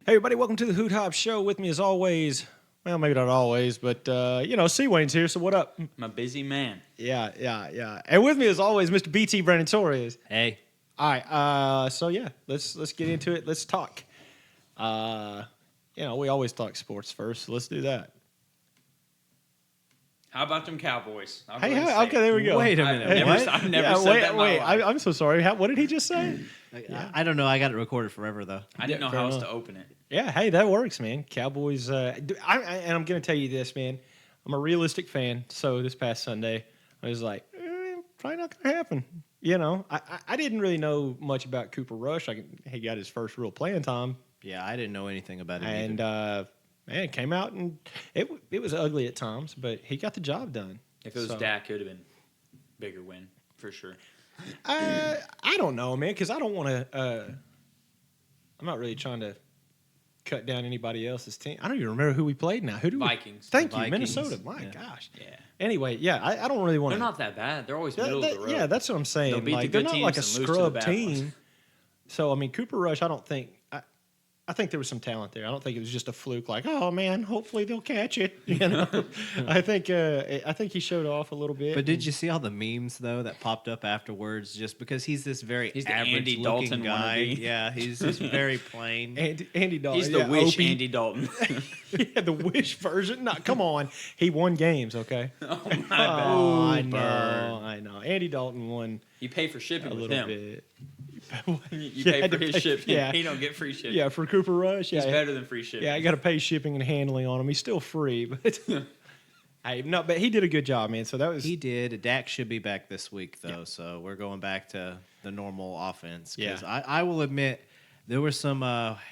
Hey, everybody, welcome to the Hoot Hop Show. With me as always, well, maybe not always, but, C. Wayne's here, so what up? I'm a busy man. Yeah. And with me as always, Mr. B.T. Brandon Torres. Hey. All right, let's get into it. Let's talk. We always talk sports first, so let's do that. How about them Cowboys? Okay, there we go. Wait a minute. I've never said that in my life. I'm so sorry. What did he just say? I don't know. I got it recorded forever, though. I didn't know fair how else enough. to open it. Yeah, hey, that works, man. Cowboys. And I'm going to tell you this, man. I'm a realistic fan, so this past Sunday, I was like, probably not going to happen. I didn't really know much about Cooper Rush. He got his first real playing time. Yeah, I didn't know anything about it. And, it came out, and it was ugly at times, but he got the job done. If it was Dak, it would have been a bigger win, for sure. I don't know, man, because I don't want to I'm not really trying to cut down anybody else's team. I don't even remember who we played now. Who do Vikings. Thank you, Vikings. Minnesota. My gosh. Yeah. Anyway, I don't really want They're to. not that bad. They're always middle of the road. Yeah, that's what I'm saying. They'll beat the They're good not like a teams and lose to the scrub bad team. ones. So, Cooper Rush, I don't think. I think there was some talent there. I don't think it was just a fluke. Like, oh man, hopefully they'll catch it. I think he showed off a little bit. But did you see all the memes though that popped up afterwards? Just because he's this very He's the average Andy looking Dalton guy. wannabe. Yeah, he's just very plain. Andy Dalton. He's the wish Opie. Andy Dalton. Yeah, the wish version. No, come on. He won games. Okay. Oh, my bad. Oh, I burn. know. Andy Dalton won You pay for shipping a with little him. bit. You Yeah, pay had for to his pay- shipping. yeah. He don't get free shipping. Yeah, for Cooper Rush. He's Yeah, better than free shipping. yeah, I got to pay shipping and handling on him. He's still free, but but he did a good job, man. So that was He did. Dak should be back this week though, so we're going back to the normal offense. 'Cause Yeah. I will admit there was some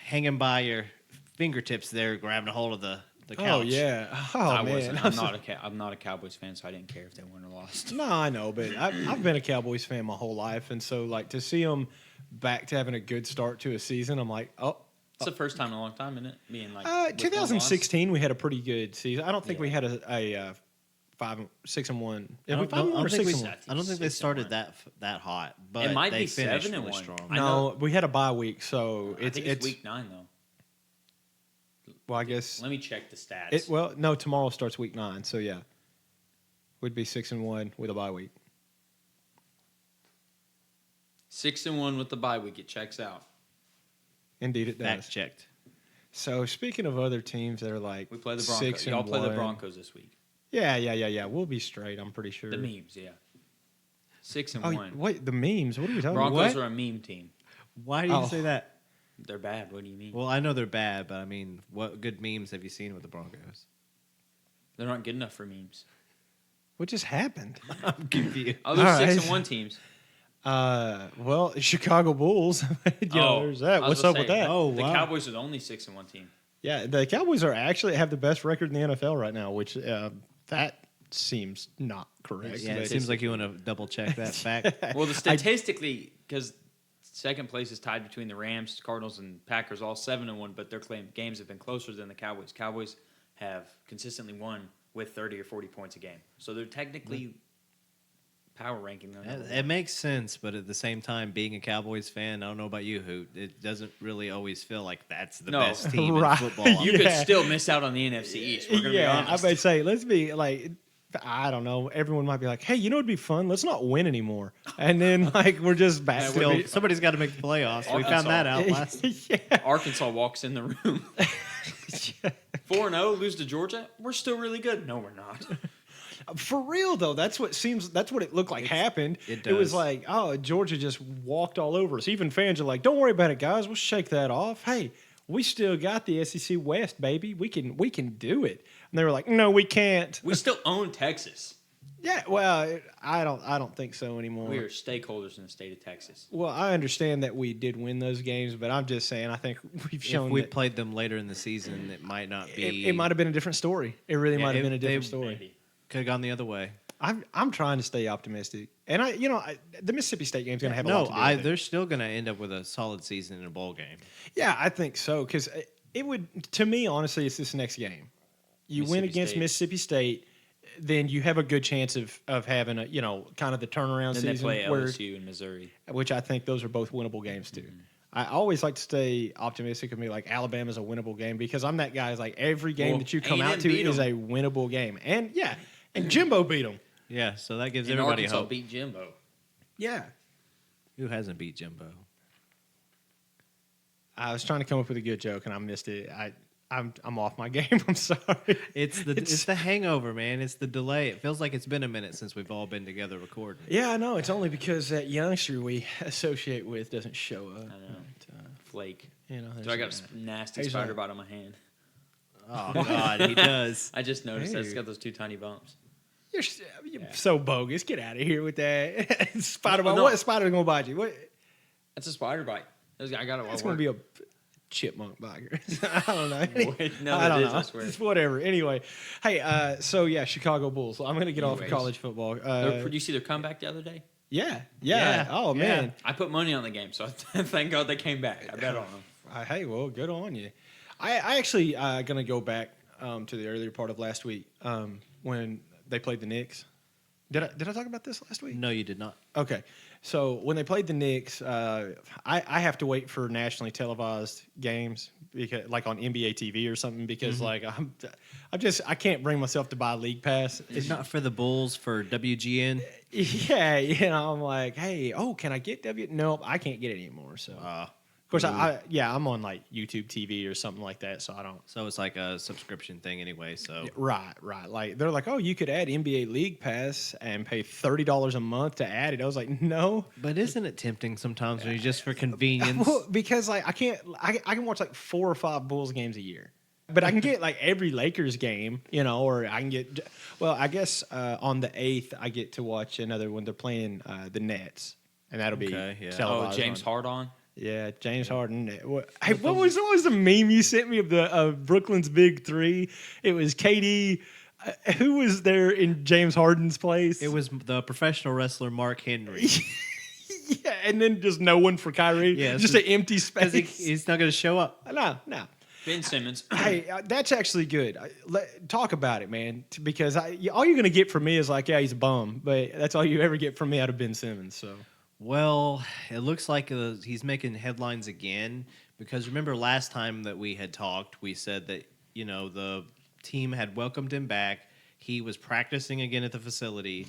hanging by your fingertips there, grabbing a hold of the couch. Oh yeah. Oh I man. wasn't. I'm not a Cowboys fan, so I didn't care if they won or lost. No, I know, but I've been a Cowboys fan my whole life, and so like to see them back to having a good start to a season, I'm like, oh. It's the first time in a long time, isn't it? Being like with one loss. 2016, we had a pretty good season. I don't think Yeah. we had a 5-6-1. I don't, Five or I don't think 6-1. I don't think they 6-1. started that hot, but It might they be finished 7-1. really strong. I No, we had a bye week, so I think it's week 9 though. Well, I guess Let me check the stats. no, tomorrow starts week 9, so yeah, would be 6-1 with a bye week. 6-1 with the bye week. It checks out. Indeed, it Facts does. checked. So speaking of other teams that are like We play the Broncos. Y'all play the 6-1. Broncos this week. Yeah. We'll be straight. I'm pretty sure. The memes, yeah. 6-1. Oh, wait, the memes. What are we talking Broncos about? are a meme team. Why do you Oh. say that? They're bad. What do you mean? Well, I know they're bad, but I mean, what good memes have you seen with the Broncos? They're not good enough for memes. What just happened? I'm confused. Other All right. 6-1 teams. Well, Chicago Bulls. There's that. I was What's gonna up with say, that? Oh, the wow. Cowboys are the only 6-1 team. Yeah, the Cowboys are actually have the best record in the NFL right now, which that seems not correct. Yeah, it but- seems like you want to double check that fact. Well, statistically, because second place is tied between the Rams, Cardinals, and Packers, all 7-1, but their games have been closer than the Cowboys. Cowboys have consistently won with 30 or 40 points a game, so they're technically power ranking. It makes sense, but at the same time, being a Cowboys fan, I don't know about you, Hoot, it doesn't really always feel like that's the No. best team Right. in football. You Yeah. could still miss out on the NFC East. We're gonna be I honest. might say, let's be like, I don't know. Everyone might be like, hey, it'd be fun. Let's not win anymore. And then like we're just back. Yeah, to Still, be- somebody's got to make the playoffs. We Arkansas. found that out last. yeah. Arkansas walks in the room. 4-0, lose to Georgia. We're still really good. No, we're not. For real though, that's what it looked like happened. it It was does. like, oh, Georgia just walked all over us. Even fans are like, don't worry about it, guys. We'll shake that off. Hey, we still got the SEC West, baby. We can do it. And they were like, no, we can't. We still own Texas. Yeah, well, I don't think so anymore. We are stakeholders in the state of Texas. Well, I understand that we did win those games, but I'm just saying I think we've shown If we that played them later in the season, it might not be. it might have been a different story. It really Yeah, might have it- been a different they- story. Maybe. Could have gone the other way. I'm trying to stay optimistic, and the Mississippi State game's going to have a lot No, to do with it. they're still going to end up with a solid season in a bowl game. Yeah, I think so because it would. To me, honestly, it's this next game. You win Mississippi against State. Mississippi State, then you have a good chance of having a kind of the turnaround Then they season play where, LSU and Missouri. which I think those are both winnable games too. I always like to stay optimistic and be like Alabama's a winnable game because I'm that guy. Is like every game that you come A&M out to beat is 'em. a winnable game, and and Jimbo beat them. Yeah, so that gives And everybody Arkansas hope. beat Jimbo. Yeah, Who hasn't beat Jimbo? I was trying to come up with a good joke and I missed it. I'm off my game. I'm sorry. It's the hangover, man. It's the delay. It feels like it's been a minute since we've all been together recording. Yeah, I know. It's only because that youngster we associate with doesn't show up. I know. Flake. You know, So I got a nasty there's spider a- bite on my hand. Oh God, he does. I just noticed that. It's Hey. got those 2 tiny bumps. You're so bogus. Get out of here with that. Spider bite. No. What spider gonna bite you? What? That's a spider bite. I got it. It's gonna be a chipmunk biker. I don't know. Wait, no, I that don't is, know. I swear. It's whatever. Anyway, hey, so yeah, Chicago Bulls. I'm gonna get off of Anyways. college football. Did you see their comeback the other day? Yeah. Yeah. Oh man. I put money on the game, so thank God they came back. I bet on them. Hey, well, good on you. I actually gonna go back to the earlier part of last week when they played the Knicks. Did I talk about this last week? No, you did not. Okay, so when they played the Knicks, I have to wait for nationally televised games because, like on NBA TV or something, because like I can't bring myself to buy League Pass. It's not for the Bulls, for WGN. Yeah, I'm like, hey, can I get Nope, I can't get it anymore. So of course, I'm on like YouTube TV or something like that, so I don't. So it's like a subscription thing anyway. So Right. Like they're like, you could add NBA League Pass and pay $30 a month to add it. I was like, no. but isn't it tempting sometimes when you just for convenience? Well, because like I can watch like 4 or 5 Bulls games a year, but I can get like every Lakers game, or I can get. Well, I guess on the 8th I get to watch another when they're playing the Nets, and that'll be Okay, yeah. televised James on- Harden. Yeah, James Harden. Hey, what was the meme you sent me of Brooklyn's big 3? It was KD. Who was there in James Harden's place? It was the professional wrestler Mark Henry. yeah, and then just no one for Kyrie. Yeah, just so- an empty Because space. he's not going to show up. No. Ben Simmons. Hey, that's actually good. Talk about it, man. Because all you're gonna get from me is like, yeah, he's a bum, but that's all you ever get from me out of Ben Simmons. So. Well, it looks like he's making headlines again because remember last time that we had talked, we said that, the team had welcomed him back. He was practicing again at the facility.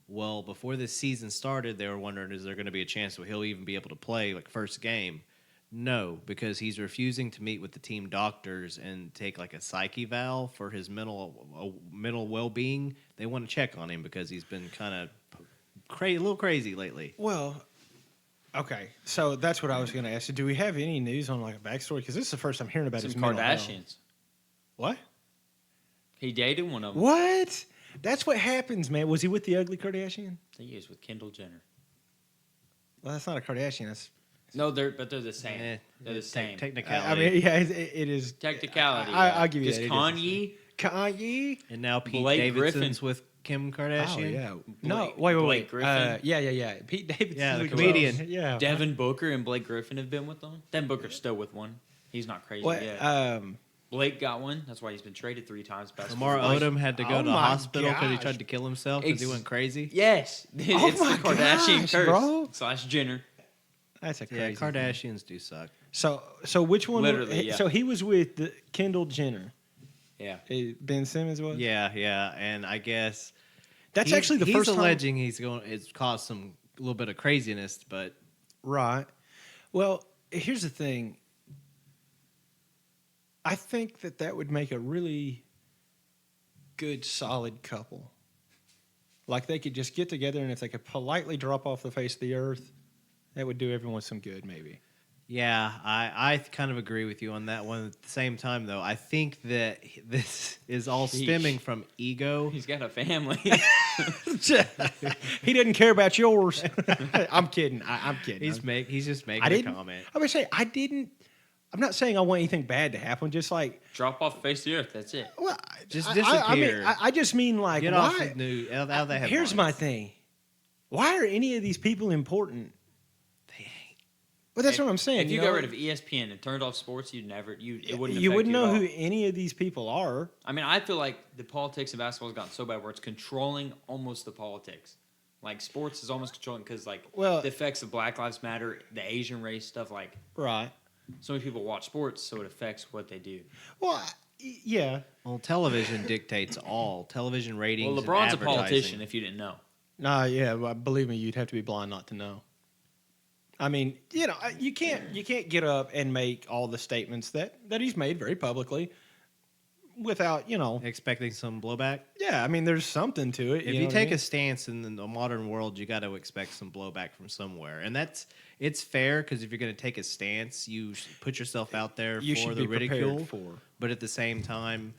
Well, before this season started, they were wondering, is there going to be a chance that he'll even be able to play like first game? No, because he's refusing to meet with the team doctors and take like a psych eval for his mental well-being. They want to check on him because he's been kind of a little crazy lately. Well, okay. So that's what I was going to ask you. Do we have any news on like a backstory? Because this is the first I'm hearing about Some his mental health. Kardashians. What? He dated one of them. What? That's what happens, man. Was he with the ugly Kardashian? I think he was with Kendall Jenner. Well, that's not a Kardashian. That's. No, they're the same. Eh, They're the same. Technicality. I mean, yeah, it is. Technicality. I'll give you that. Because It is. Kanye, Kanye. And now Pete Blake Davidson's Griffin. with Kim Oh Kardashian. yeah. Blake- Wait. Blake Griffin. Yeah. Pete Davidson. Yeah, the is a comedian. gross. Yeah. Devin Booker and Blake Griffin have been with them. Devin Booker's still with one. He's not crazy What? yet. Blake got one. That's why he's been traded 3 times. Lamar Odom had to go Oh to the my hospital because he gosh. tried to kill himself because he Ex- went crazy. Yes. It's my the Kardashian gosh, curse. bro. / Jenner. That's a Yeah, crazy. thing. Kardashians do suck. So which one? Literally, yeah. So he was with Kendall Jenner. Yeah. Ben Simmons was. Yeah, and I guess That's he's- actually the he's first time. alleging it's caused some a little bit of craziness, but Right. Well, here's the thing. I think that would make a really good, solid couple. Like they could just get together, and if they could politely drop off the face of the earth, that would do everyone some good, maybe. yeah, I kind of agree with you on that one. At the same time, though, I think that this is all Sheesh. stemming from ego. He's got a family. He doesn't care about yours. I'm kidding. I'm kidding. He's just making I a didn't. comment. I would say I didn't. I'm not saying I want anything bad to happen. Just like, Drop off the face of the earth. That's it. well, Just I disappear. mean, I just mean like, Get why? off the news. Out of the Here's my headlines. thing. Why are any of these people important? They ain't. Well, that's what I'm saying. If you know? got rid of ESPN and turned off sports, it wouldn't. you affect wouldn't know at all. who any of these people are. I mean, I feel like the politics of basketball has gotten so bad where it's controlling almost the politics. Like sports is almost controlling because like Well- the effects of Black Lives Matter, the Asian race stuff. Like Right. so many people watch sports, so it affects what they do. Well, yeah. Well, television dictates all television ratings. Well, and LeBron's a advertising. politician. If you didn't know, Nah, yeah. Well, believe me, you'd have to be blind not to know. I mean, you can't get up and make all the statements that he's made very publicly without, Expecting some blowback. yeah. I mean, there's something to it. If know you what take I mean? a stance in the modern world, you got to expect some blowback from somewhere, and it's fair because if you're going to take a stance, you put yourself out there you for should the be ridicule. prepared for. But at the same time,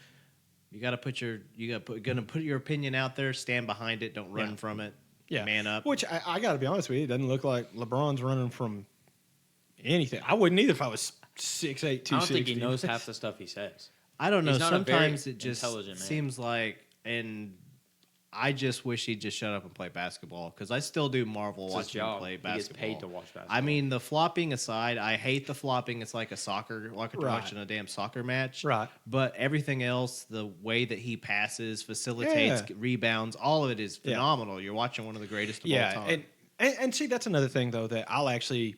you got to put your opinion out there, stand behind it, don't run Yeah. from it. Yeah, Man up. Which I got to be honest with you, it doesn't look like LeBron's running from anything. I wouldn't either if I was 6'8", 260. I don't think he knows half the stuff he says. I don't know. He's not a very Sometimes it just intelligent man. seems like, and I just wish he'd just shut up and play basketball because I still do marvel It's his watching him job. play He basketball. gets paid to watch basketball. I mean, the flopping aside, I hate the flopping. It's like Right. watching a damn soccer match. Right. But everything else, the way that he passes, facilitates, Yeah. rebounds, all of it is Yeah. phenomenal. You're watching one of the greatest of all Yeah, time. and see, that's another thing though that I'll actually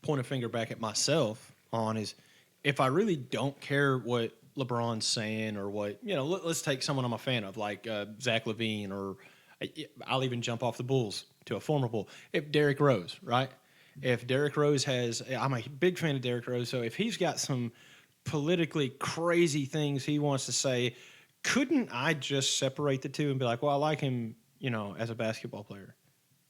point a finger back at myself on is if I really don't care what LeBron's saying or what let's take someone I'm a fan of like Zach LaVine or I'll even jump off the Bulls to a former Bull. If Derrick Rose, right? If Derrick Rose I'm a big fan of Derrick Rose, so if he's got some politically crazy things he wants to say, couldn't I just separate the two and be like, well, I like him, as a basketball player?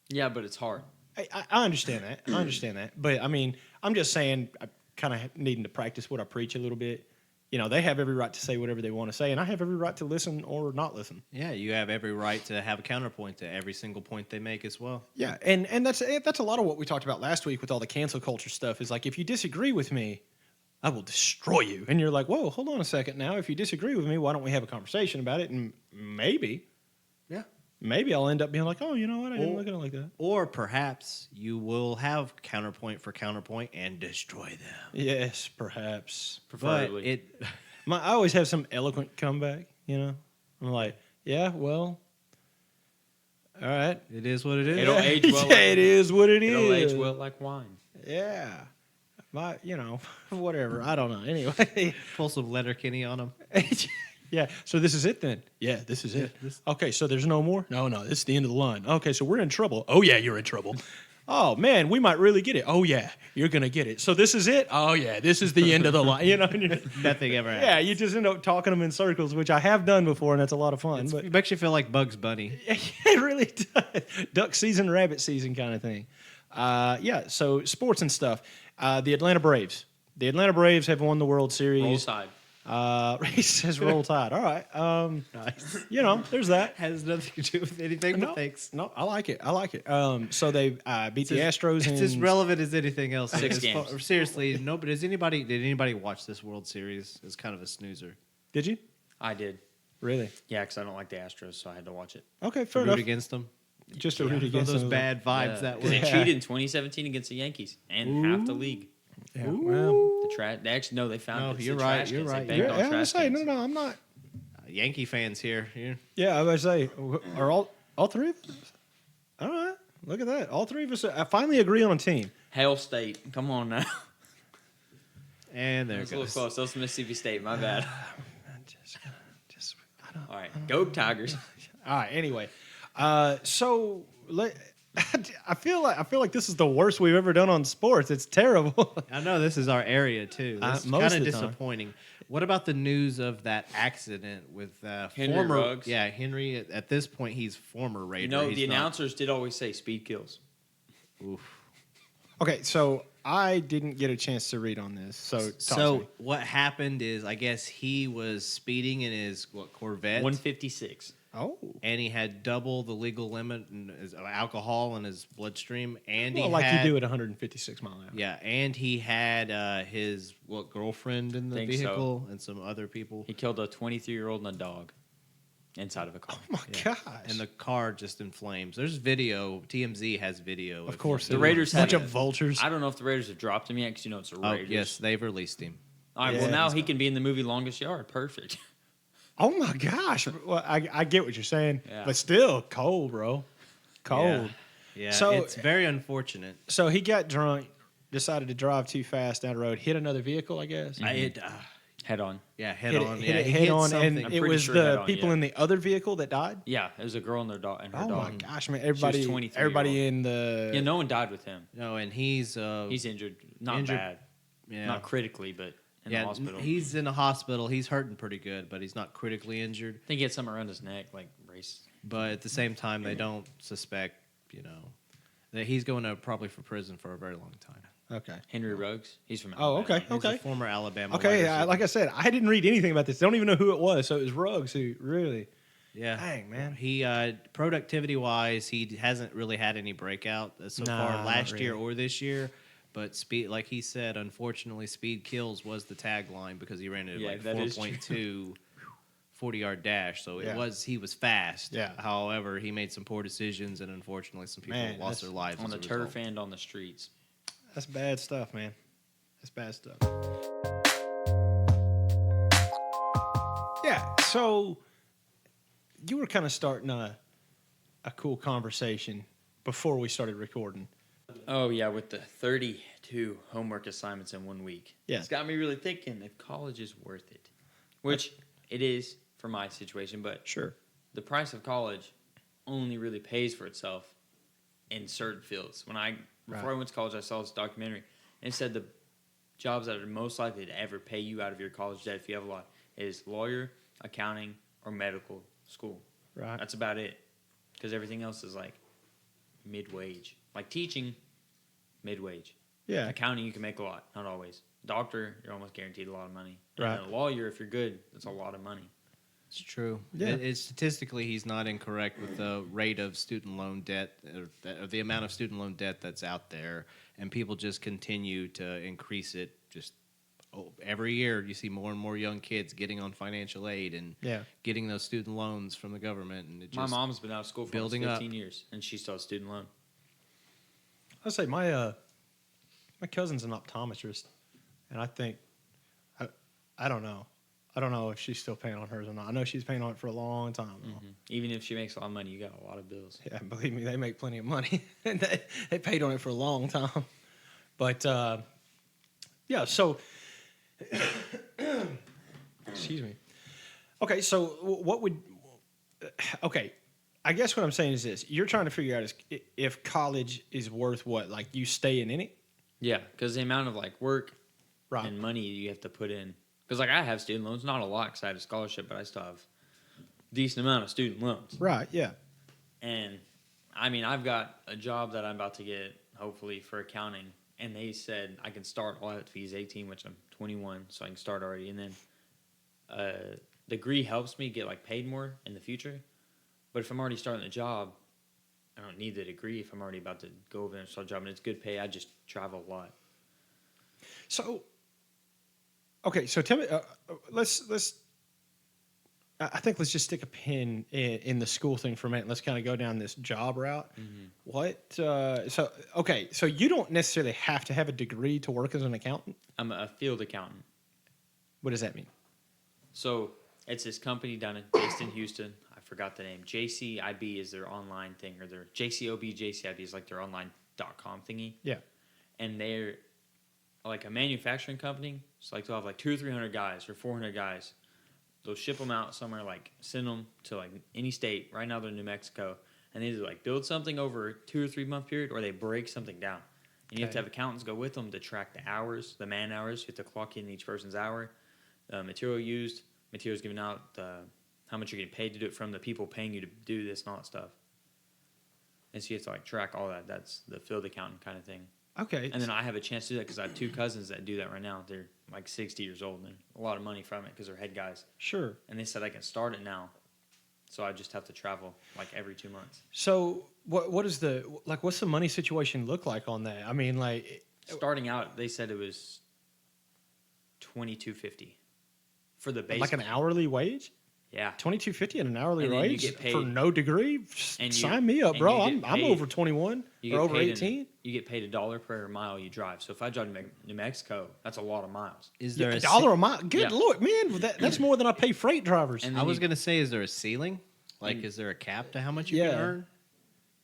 yeah, but it's hard. I understand that. I understand that. But I mean, I'm just saying, I kind of needing to practice what I preach a little bit. They have every right to say whatever they want to say, and I have every right to listen or not listen. Yeah, you have every right to have a counterpoint to every single point they make as well. Yeah, and that's a lot of what we talked about last week with all the cancel culture stuff. Is like, if you disagree with me, I will destroy you. And you're like, whoa, hold on a second now. If you disagree with me, why don't we have a conversation about it? And maybe I'll end up being like, oh, you know what? I didn't look at it like that. Or perhaps you will have counterpoint for counterpoint and destroy them. Yes, perhaps. Preferably. But I always have some eloquent comeback, I'm like, yeah, well, all right. it is what it is. It'll age well. Yeah, it is what it It'll is. age well like wine. Yeah. Whatever. I don't know. Anyway. Pull some Letterkenny on them. Yeah. So this is it then? Yeah, this is it. Okay, so there's no more? No, this is the end of the line. Okay, so we're in trouble. Oh, yeah, you're in trouble. Oh, man, we might really get it. Oh, yeah, you're going to get it. So this is it? Oh, yeah, this is the end of the line. Nothing ever happens. Yeah, you just end up talking them in circles, which I have done before, and that's a lot of fun. But It makes you feel like Bugs Bunny. it really does. Duck season, rabbit season kind of thing. Yeah, so sports and stuff. The Atlanta Braves. The Atlanta Braves have won the World Series. Roll Tide. He says roll tide. All right. Nice. There's that. Has nothing to do with anything but thanks. No, I like it. So they beat the Astros. It's as relevant as anything else. 6 As games. Seriously, no. But did anybody watch this World Series? It's kind of a snoozer. Did you? I did. Really? Yeah, because I don't like the Astros, so I had to watch it. Okay, fair Root enough. against them. Just to root All against those them. bad vibes Yeah, that 'cause way. they Yeah. cheated in 2017 against the Yankees and half the league. Yeah, well, The trash. They actually no, they found. No, it's you're the right, trash you're cans. They right. banked yeah, on I was gonna trash say cans. no. I'm not. Yankee fans here. Yeah. Yeah, I was gonna say are all three of us? All right, look at that. All three of us finally agree on a team. Hail State. Come on now. And there it That's a little goes. close. That's Mississippi State. My bad. Just I don't. All right, go Tigers. All right. Anyway, so I feel like this is the worst we've ever done on sports. It's terrible. I know this is our area too. This is most kind of of the time. disappointing. What about the news of that accident with Henry former? Ruggs? Yeah, Henry. At this point, he's former Raider. You know, He's the not- announcers did always say speed kills. Oof. Okay, so I didn't get a chance to read on this. So talk to So me. what happened is, I guess he was speeding in his Corvette, 156. Oh, and he had double the legal limit in his alcohol in his bloodstream, and well, he like had, you do at 156 mile an hour. Yeah, and he had his girlfriend in the Think so. vehicle and some other people, He killed a 23-year-old and a dog inside of a car. Oh my Yeah. gosh! and the car just in flames. There's video. TMZ has video. of if course, you- The Raiders bunch have- of vultures. I don't know if the Raiders have dropped him yet because it's a Oh Raiders. yes, they've released him. All right, Yeah, well, now he's he can be in the movie Longest Yard. Perfect. Oh my gosh! Well, I get what you're saying, Yeah. but still cold, bro. cold. Yeah, So- it's very unfortunate. So he got drunk, decided to drive too fast down the road, hit another vehicle, I guess. Head on. Head Hit on. it, hit it he head hit on, something. and I'm it pretty was sure the head on, people yeah. in the other vehicle that died. Yeah, it was a girl and her Oh dog. my gosh, man! Everybody, 23 everybody year in the Yeah, no one died with him. No, and he's He's not Injured- bad, yeah. not critically, but in the hospital. He's in a hospital. He's hurting pretty good, but he's not critically injured. I think he had something around his neck, like brace. But at the same time, they don't suspect, that he's going to probably for prison for a very long time. Okay. Henry Ruggs. He's from Oh, Alabama. okay. He's a former Alabama. Okay, wide receiver. like I said, I didn't read anything about this. I don't even know who it was. So it was Ruggs who really. Yeah. Dang, man. He productivity wise, he hasn't really had any breakout so Nah, far not last year really. or this year. But speed, like he said, unfortunately, speed kills was the tagline because he ran it Yeah, like that is 4.2 40-yard dash. So Yeah. he was fast. Yeah. However, he made some poor decisions, and unfortunately, some people Man, lost that's their lives on as the a turf result. and on the streets. That's bad stuff, man. That's bad stuff. Yeah. So you were kind of starting a cool conversation before we started recording. Oh yeah, with the 32 homework assignments in 1 week. Yeah. It's got me really thinking if college is worth it, which it is for my situation. But Sure. the price of college only really pays for itself in certain fields. Before I went to college, I saw this documentary and it said the jobs that are most likely to ever pay you out of your college debt, if you have a lot, is lawyer, accounting, or medical school. Right. That's about it, because everything else is like mid-wage. Like teaching, mid-wage. Yeah. Accounting, you can make a lot, not always. Doctor, you're almost guaranteed a lot of money. Right. And a lawyer, if you're good, that's a lot of money. It's true. Yeah. Statistically, he's not incorrect with the rate of student loan debt, or the amount of student loan debt that's out there, and people just continue to increase it. Every year, you see more and more young kids getting on financial aid and Yeah. getting those student loans from the government, and it My just mom's been out of school for almost building up. 15 years, and she still has student loan. I'll say my cousin's an optometrist, and I think I don't know. I don't know if she's still paying on hers or not. I know she's paying on it for a long time. Though. Even if she makes a lot of money, you got a lot of bills. Yeah, believe me, they make plenty of money. And they paid on it for a long time. But yeah, so excuse me. Okay, so what would okay? I guess what I'm saying is this: you're trying to figure out is if college is worth what, like you staying in it, Yeah, because the amount of like work right? and money you have to put in. Because like I have student loans, not a lot because I had a scholarship, but I still have a decent amount of student loans. Right. Yeah. And I mean, I've got a job that I'm about to get, hopefully, for accounting. And they said I can start, all I have to be is 18, which I'm 21, so I can start already. And then degree helps me get like paid more in the future. But if I'm already starting the job, I don't need the degree if I'm already about to go over there and start a job. And it's good pay. I just travel a lot. So, okay, so tell me, let's. I think let's just stick a pin in the school thing for a minute. Let's kind of go down this job route. What? So you don't necessarily have to have a degree to work as an accountant. I'm a field accountant. What does that mean? So it's this company based in Houston. I forgot the name. JCIB is their online thing, or their JCIB is like their online.com thingy. Yeah. And they're like a manufacturing company. So like they'll have like 200 or 300 guys or 400 guys. They'll ship them out somewhere, like send them to like any state. Right now they're in New Mexico, and they either like build something over a 2 or 3 month period, or they break something down. And you have to have accountants go with them to track the hours, the man hours. You have to clock in each person's hour, material used, materials given out, how much you're getting paid to do it from the people paying you to do this and all that stuff. And so you have to like track all that. That's the field accountant kind of thing. Okay. And then I have a chance to do that because I have 2 cousins that do that right now. They're like 60 years old and a lot of money from it because they're head guys. Sure. And they said I can start it now. So I just have to travel like every 2 months. So what is what's the money situation look like on that? I mean, like Starting out, they said it was $22.50 for the base. like an hourly wage. Yeah. $22.50 and an hourly And then you wage get paid- for no degree. and you- Sign me up, and bro. you get I'm paid- over 21 You or get over paid 18. You get paid $1 per mile you drive. So if I drive to New Mexico, that's a lot of miles. is Yeah, there a dollar a mile. Good Yeah. lord, man! That's more than I pay freight drivers. And I then was you- gonna say, is there a ceiling? Like, is there a cap to how much you Yeah. can earn?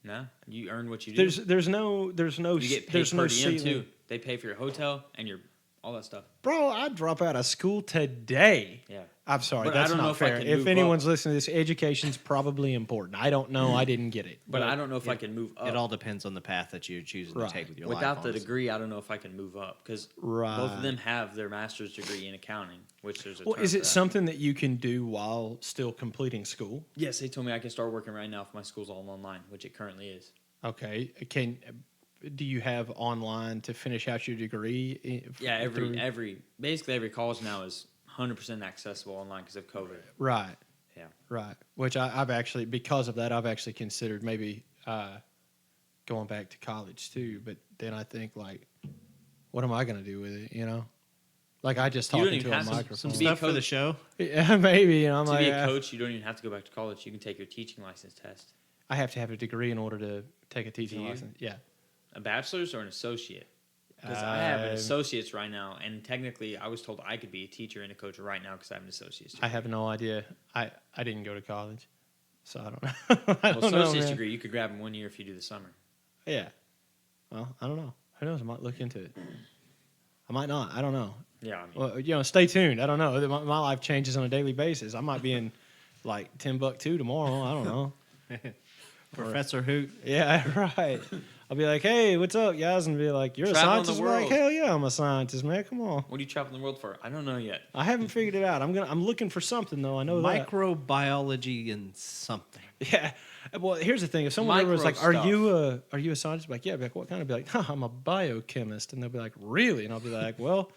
No, you earn what you do. There's no You get paid there's per no diem ceiling. too. They pay for your hotel and your all that stuff. Bro, I'd drop out of school today. Yeah. I'm sorry, But I that's don't know not if I fair. can If move anyone's up. listening to this, education's probably important. I don't know. I didn't get it. But I don't know if I can move up. It all depends on the path that you're choosing Right. to take with your Without life. the honestly. degree, I don't know if I can move up because both Right. of them have their master's degree in accounting, which there's a Well, term is for it that. something that you can do while still completing school? Yes, they told me I can start working right now if my school's all online, which it currently is. Okay. Do you have online to finish out your degree? Yeah, through- basically every college now is 100% accessible online because of COVID. Right. Yeah. Right. Which I've actually, because of that, I've actually considered maybe going back to college too. But then I think, like, what am I going to do with it? You know, like I just You don't talking even to a have some microphone. Some be a stuff for the coach. show. Yeah, maybe. You know, I'm To like, be a coach, you don't even have to go back to college. You can take your teaching license test. I have to have a degree in order to take a teaching Do you? license. Yeah. A bachelor's or an associate? Because I have an Um, associate's right now, and technically I was told I could be a teacher and a coach right now because I have an associate's I degree. have no idea. I didn't go to college, so I don't know. I Well, don't know, associate's man. degree, you could grab in 1 year if you do the summer. Yeah. Well, I don't know. Who knows? I might look into it. I might not. I don't know. Yeah, I mean, Well, you know, stay tuned. I don't know. My life changes on a daily basis. I might be in like Timbuktu tomorrow. I don't know. Professor Hoot. Yeah, right. I'll be like, hey, what's up, guys? And be like, you're a Traveling the scientist? I'm like, world. hell yeah, I'm a scientist, man. Come on. what are you traveling the world for? I don't know yet. I haven't figured it out. I'm looking for something though. I know that. Microbiology and something. Yeah. Well, here's the thing. If someone ever was like, Micro are you a scientist? I'd be like, yeah. I'd be like, what kind? I'd be like, I'm a biochemist. And they'll be like, really? And I'll be like, well,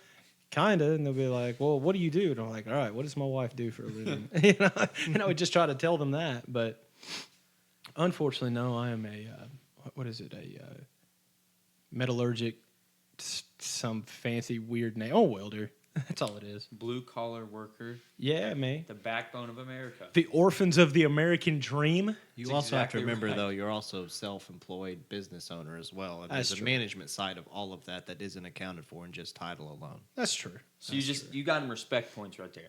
kind of. And they'll be like, well, what do you do? And I'm like, all right, what does my wife do for a living? You know? And I would just try to tell them that. But unfortunately, no, I am what is it? A metallurgic, some fancy weird name. Oh, welder. That's all it is. Blue collar worker, Yeah, man. the backbone of America. The orphans of the American dream. You That's also have to exactly remember, right. though, you're also self-employed business owner as well. And That's there's a true. management side of all of that that isn't accounted for in just title alone. That's true. So you got them respect points right there.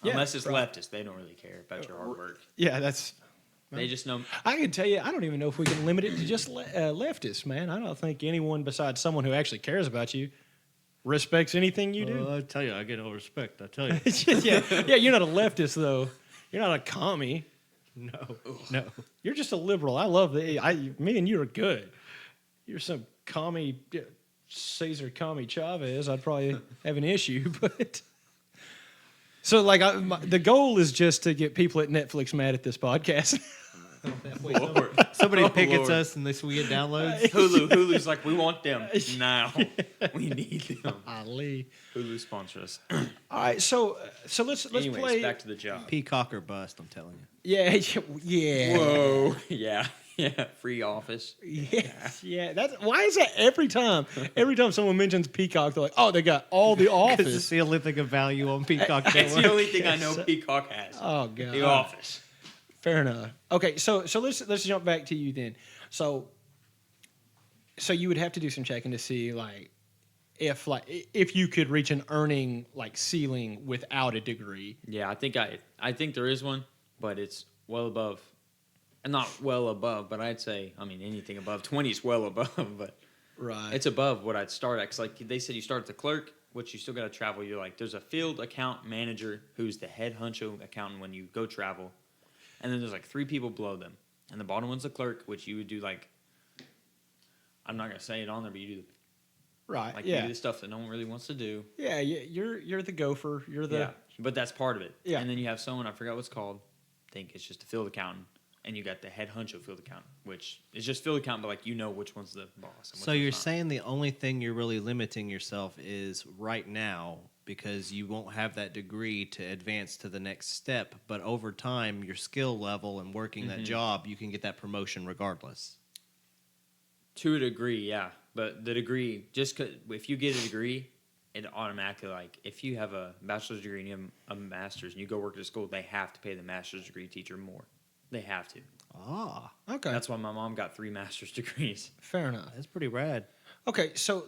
Yeah, Unless it's right. leftist, they don't really care about your hard work. Yeah, that's. They just know. I can tell you, I don't even know if we can limit it to just leftists, man. I don't think anyone besides someone who actually cares about you respects anything you do. I tell you, I get no respect. I tell you. yeah, you're not a leftist though. You're not a commie. No. You're just a liberal. I love me and you are good. You're some commie, Caesar commie Chavez. I'd probably have an issue, but. So, like, the goal is just to get people at Netflix mad at this podcast. Somebody pickets Lord. us and we get downloads. Hulu's like, we want them now. We need them. Ali. Hulu sponsor us. All right, so let's Anyways, play. back to the job. Peacock or bust, I'm telling you. Yeah. Whoa. Yeah. Yeah. Free office. Yeah. That's why is that every time? Every time someone mentions Peacock, they're like, "Oh, they got all the Because Office." it's the only thing of value on Peacock That's Network. the only thing I know Peacock has. Oh god. The Office. Fair enough. Okay, so let's jump back to you then. So you would have to do some checking to see if you could reach an earning ceiling without a degree. Yeah, I think there is one, but it's well above. And not well above, but I'd say, anything above 20 is well above, but Right. it's above what I'd start at. 'Cause like they said, you start at the clerk, which you still got to travel. You're like, there's a field account manager who's the head honcho accountant when you go travel. And then there's like 3 people below them. And the bottom one's the clerk, which you would do I'm not going to say it on there, but you do right. you Yeah. do the stuff that no one really wants to do. Yeah. You're the gopher. You're the. Yeah, but that's part of it. Yeah. And then you have someone, I forgot what's called. I think it's just a field accountant. And you got the head honcho field accountant, which is just field accountant, but which one's the boss. And So you're saying the only thing you're really limiting yourself is right now because you won't have that degree to advance to the next step. But over time, your skill level and working that job, you can get that promotion regardless. to a degree, yeah. But the degree, if you get a degree, it automatically, if you have a bachelor's degree and you have a master's and you go work at a school, they have to pay the master's degree teacher more. They have to. Ah, Okay. That's why my mom got 3 master's degrees. fair enough. that's pretty rad. Okay. So.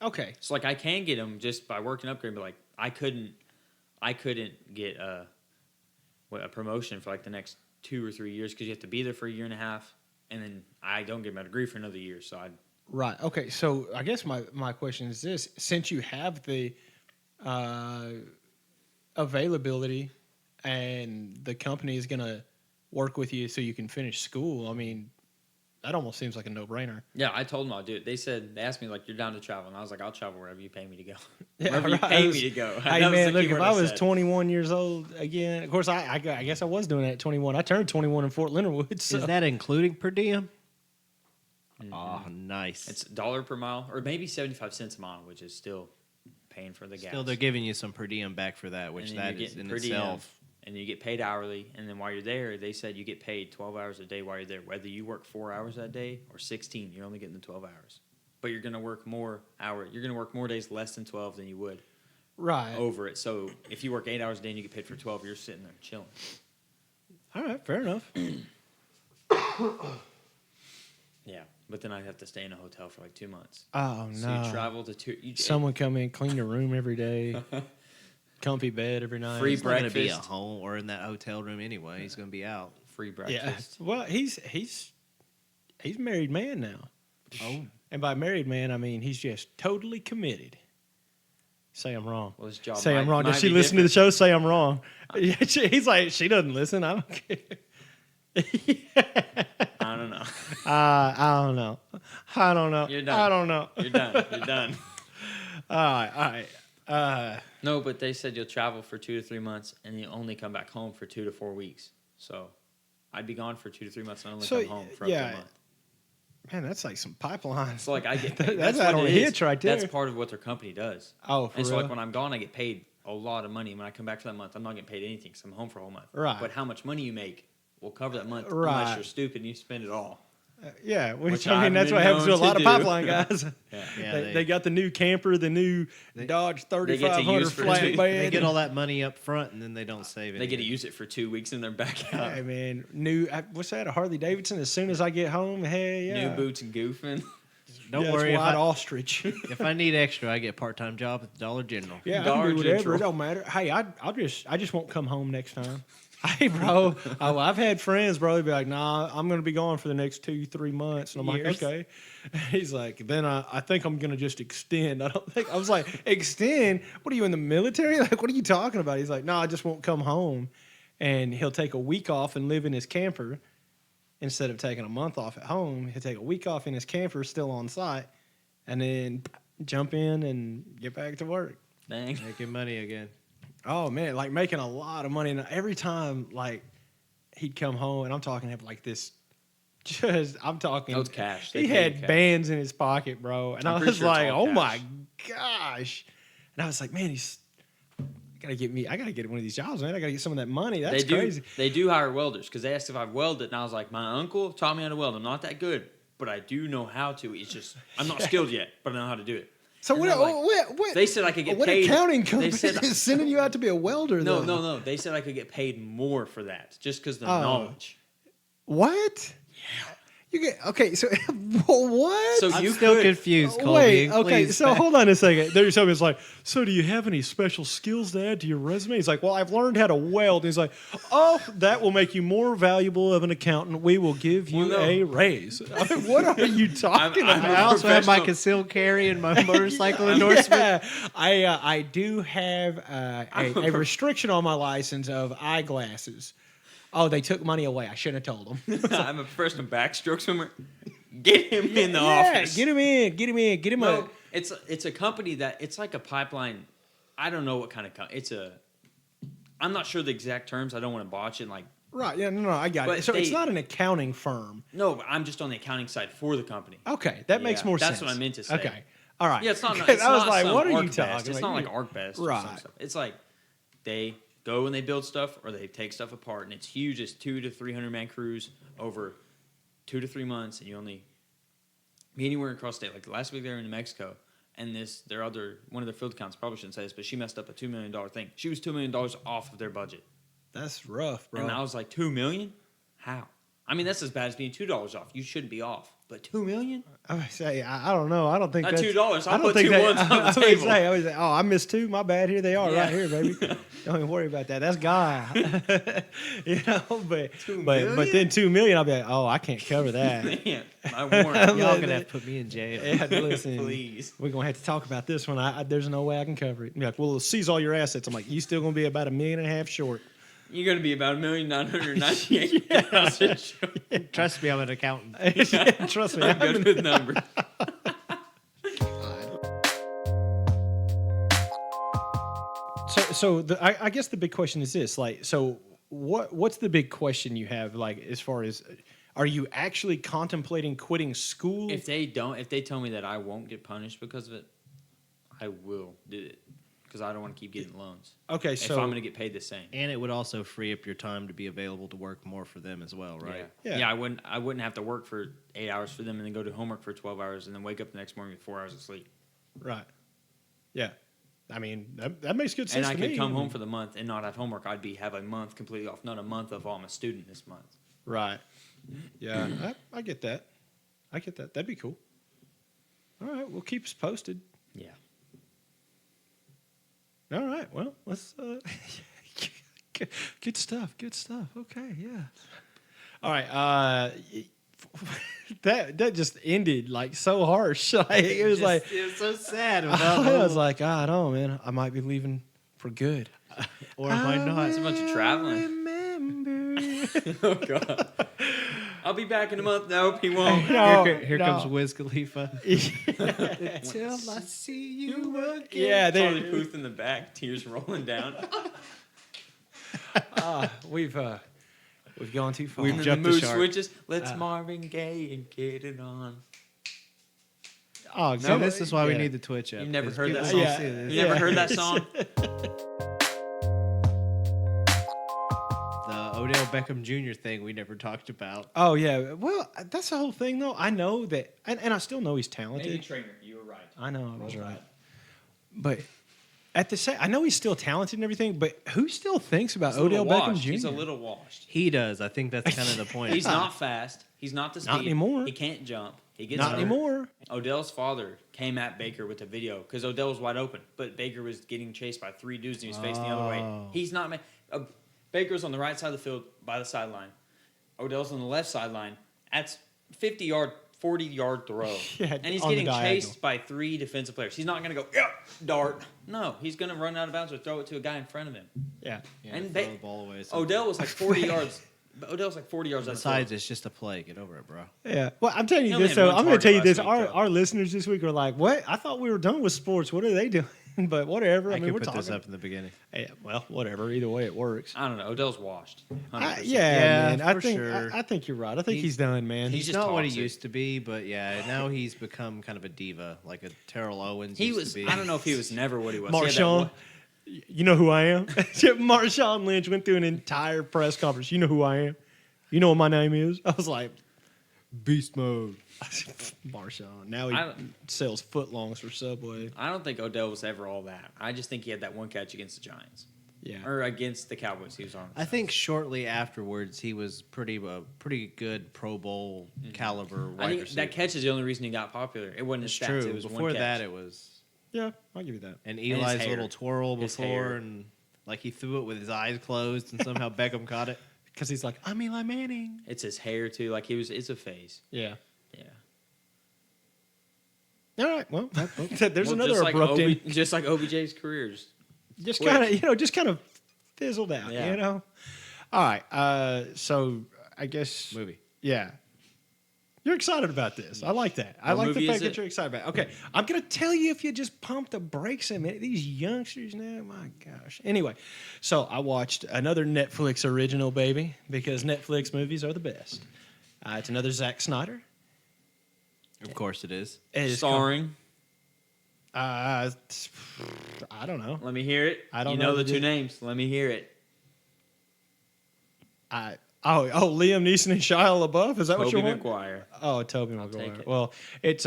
Okay. So I can get them just by working upgrade, but I couldn't get a promotion for the next 2 or 3 years because you have to be there for a year and a half, and then I don't get my degree for another year. So I Right. Okay. So I guess my question is this: since you have the uh, availability and the company is going to work with you so you can finish school, I mean, that almost seems like a no-brainer. yeah, I told them I'll do it. They asked me like, "You're down to travel," and I was like, "I'll travel wherever you pay me to go. Yeah, Wherever you right. pay me to go." Hey That was man, the look, key if word I was said. 21 years old again, of course I guess I was doing that at 21. I turned 21 in Fort Leonard Wood. So. Is that including per diem? Oh, nice. It's $1 per mile, or maybe 75 cents a mile, which is still paying for the gas. Still, they're giving you some per diem back for that, And which then that you're is getting in per diem, itself. and you get paid hourly. And then while you're there, they said you get paid 12 hours a day while you're there. Whether you work 4 hours that day or 16, you're only getting the 12 hours. But you're going to work more hours. You're going to work more days less than 12 than you would Right. over it. So if you work 8 hours a day and you get paid for 12, you're sitting there chilling. All right, fair enough. Yeah. But then I'd have to stay in a hotel for like 2 months. Oh So no. you travel to Someone come in, clean your room every day, comfy bed every night. Free He's not going to be at breakfast. home or in that hotel room anyway. He's going to be out. free Yeah. breakfast. Well, he's a married man now. Oh, And by married man, I mean he's just totally committed. Say I'm wrong. Well, his job Say I'm might- wrong. Does might she be listen to the different. show? Say I'm wrong. Yeah, he's like, she doesn't listen. I don't care. I don't know. I don't know. I don't know. You're done. I don't know. You're done. You're done. All right. All right. No, but they said you'll travel for 2 to 3 months and you only come back home for 2 to 4 weeks. So I'd be gone for 2 to 3 months and only So, come home for up yeah. to a month. Man, that's like some pipelines. So like I get That's paid. That's out what on it a is. hitch right there. That's part of what their company does. Oh, for And so real? like when I'm gone, I get paid a lot of money. When I come back for that month, I'm not getting paid anything because I'm home for a whole month. Right. But how much money you make will cover that month Right. unless you're stupid and you spend it all. Yeah, Which I mean I've that's been what happens to a known lot to of do. pipeline guys. Yeah, they got the new camper, the new Dodge They get to 3500 use for two- flatbed. they get all that money up front and then they don't save it. They get to use it for 2 weeks and they're back out. Hey man, new what's that? A Harley Davidson. As soon as I get home, hey yeah, New boots and goofing. Don't Yeah, worry, it's if white I, ostrich. if I need extra, I get a part-time job at the Dollar General. Yeah, I Dollar can do whatever. General. It don't matter. Hey, I just won't come home next time. Hey, bro. Oh, I've had friends, bro. They be like, "Nah, I'm gonna be gone for the next 2-3 months," and I'm Years. like, "Okay." He's like, "Then I think I'm gonna just extend." I don't think I was like, "Extend? What are you in the military? Like, what are you talking about?" He's like, "No, I just won't come home," and he'll take a week off and live in his camper instead of taking a month off at home. He'll take a week off in his camper, still on site, and then jump in and get back to work. Dang. Making money again. Oh man, like making a lot of money. And every time, like he'd come home, and I'm talking like this. Just I'm talking. Oh, it's cash. They He pay you had cash. bands in his pocket, bro, and I'm I pretty was sure it's like, all "Oh cash. my gosh!" And I was like, "Man, I gotta get one of these jobs, man. I gotta get some of that money. That's crazy." They do hire welders because they asked if I've welded, and I was like, my uncle taught me how to weld. I'm not that good, but I do know how to. It's just I'm not skilled yet, but I know how to do it. So And what, they're like- what? They said I could get what paid. accounting They company said is sending you out to be a welder? no, though? no. They said I could get paid more for that just because the Oh. knowledge. What? Yeah. You get okay. So what? So I'm you still could- confused, Colby. Wait, okay, Please. so hold on a second. There's something that's like, so do you have any special skills to add to your resume? He's like, well, I've learned how to weld. He's like, oh, that will make you more valuable of an accountant. We will give you Well, no. a raise. I mean, what are you talking I'm about? I also have my professional. concealed carry and my motorcycle endorsement. Yeah, I do have a restriction on my license of eyeglasses. Oh, they took money away. I shouldn't have told them. I'm a professional backstroke swimmer. Get him in the Yeah, office. get him in. Get him in. Get him No, up. it's a company that it's like a pipeline. I don't know what kind of it's a. I'm not sure the exact terms. I don't want to botch it. Like Right. Yeah. No. I got But it. So it's they- not an accounting firm. no, but I'm just on the accounting side for the company. Okay, that makes Yeah, more sense. that's what I meant to say. Okay. All right. Yeah, it's not. Because It's I was not like, some what are you ArcBest. talking It's about? not like ArcBest. Or Right. some stuff. It's like they go and they build stuff, or they take stuff apart, and it's huge. It's 200 to 300 man crews over 2 to 3 months, and you only be anywhere across state. Like last week, they were in New Mexico, and one of their field accounts probably shouldn't say this, but she messed up a $2 million thing. She was $2 million off of their budget, That's rough, bro. and I was like, $2 million? How? I mean, that's as bad as being $2 off. You shouldn't be off. But $2 million? I would say I don't know. I don't think Not that's $2. I I'll don't put think 2 that- ones on the I would table. say, oh, I missed 2. My bad. Here they are, Yeah. right here, baby. Don't even worry about that. That's Guy. But then 2 million, I'll be like, oh, I can't cover that. Man, I warrant Y'all you. gonna have to put me in jail. Yeah, listen, Please. we're gonna have to talk about this one. There's no way I can cover it. You're like, well, it'll seize all your assets. I'm like, you still gonna be about $1.5 million short. You're going to be about $1,998,000 short. Trust me, I'm an accountant. Trust me, I'm good with numbers. I guess the big question is this: like, so what's the big question you have? Like, as far as, are you actually contemplating quitting school? If they tell me that I won't get punished because of it, I will do it because I don't want to keep getting loans. Okay, If so I'm going to get paid the same. And it would also free up your time to be available to work more for them as well, right? Yeah. Yeah. I wouldn't have to work for 8 hours for them and then go to homework for 12 hours and then wake up the next morning with 4 hours of sleep. right, yeah, I mean that makes good And sense. I to could me. come home for the month and not have homework. Have a month completely off, not a month of I'm a student this month. Right. Yeah, I get that. I get that. That'd be cool. All right, well, keep us posted. Yeah. All right, well, let's. Good stuff. Good stuff. Okay, yeah. All right. That just ended like so harsh. Like, it was like it was so sad. I was like, I don't know, man. I might be leaving for good. Or am I not? It's a bunch of traveling. Remember. Oh, God. I'll be back in a month. Nope, he won't. No, Here no. comes Wiz Khalifa. Till I see you again. Yeah, Charlie they, Puth in the back, tears rolling down. we've gone too far. We've And then jumped the the mood shark. switches. Let's Marvin Gaye and get it on. Oh, So this is why we yeah. need the Twitch up. You've never 'cause heard people that don't song? see this. You never Yeah. heard that song? The Odell Beckham Jr. thing we never talked about. Oh yeah. Well, that's the whole thing, though. I know that, and I still know he's talented. Trainer, you were right. I know I was right, but at the same, I know he's still talented and everything. But who still thinks about Odell Beckham Jr.? He's a little washed. He does. I think that's kind of the point. He's not fast. He's not the speed. Not anymore. He can't jump. He gets Not hurt. anymore. Odell's father came at Baker with a video because Odell was wide open, but Baker was getting chased by 3 dudes and he was facing the other way. Oh. He's not. Baker's on the right side of the field by the sideline. Odell's on the left sideline. That's 50-yard, 40-yard throw. Yeah, and he's on the getting diagonal. chased by 3 defensive players. He's not going to go, yeah, dart. No, he's going to run out of bounds or throw it to a guy in front of him. Yeah. Yeah, and throw the ball away. Odell was like 40 yards. Odell's like 40 yards out of the Besides, field. it's just a play. Get over it, bro. Yeah. Well, I'm telling He you only this. had So one I'm going to tell you target this. last week, Our listeners this week are like, "What? I thought we were done with sports. What are they doing?" But whatever. I mean, could we're put talking. this up in the beginning. Yeah, well, whatever. Either way, it works. I don't know. Odell's washed. 100%. Yeah, man. I for think sure. I think you're right. I think He's- he's done, man. he's He's just not what he toxic. used to be, but yeah, now he's become kind of a diva, like a Terrell Owens He used was. to be. I don't know if he was never what he was. He had that Marshawn. one- You know who I am? Marshawn Lynch went through an entire press conference. You know who I am? You know what my name is? I was like, beast mode. Marshawn. Now I he don't- sells footlongs for Subway. I don't think Odell was ever all that. I just think he had that one catch against the Giants Yeah. or against the Cowboys. He was on. I think shortly afterwards he was pretty good Pro Bowl caliber wide I think receiver. that catch is the only reason he got popular. It wasn't his It's stats. true. It was Before one catch. that, it was Yeah, I'll give you that. and his Eli's hair. little twirl His before, hair. and like he threw it with his eyes closed, and somehow Beckham caught it. Because he's like, I'm Eli Manning. It's his hair too. Like he was. It's a phase. Yeah. Yeah. All right. Well, there's Well, another just like abrupt end. just like OBJ's career. Just quick. kind of fizzled out. Yeah. You know. All right. So I guess Movie. Yeah. You're excited about this. I like that. I What like the movie fact is that it? you're excited about it. Okay. I'm going to tell you if you just pump the brakes a minute. These youngsters now, my gosh. Anyway, so I watched another Netflix original, baby, because Netflix movies are the best. It's another Zack Snyder. Of course it is. It is Starring. I don't know. Let me hear it. I don't you know know the the two di- names. Let me hear it. Liam Neeson and Shia LaBeouf. Is that what Tobey you want? Maguire. Oh, Tobey take Maguire. it. Well, it's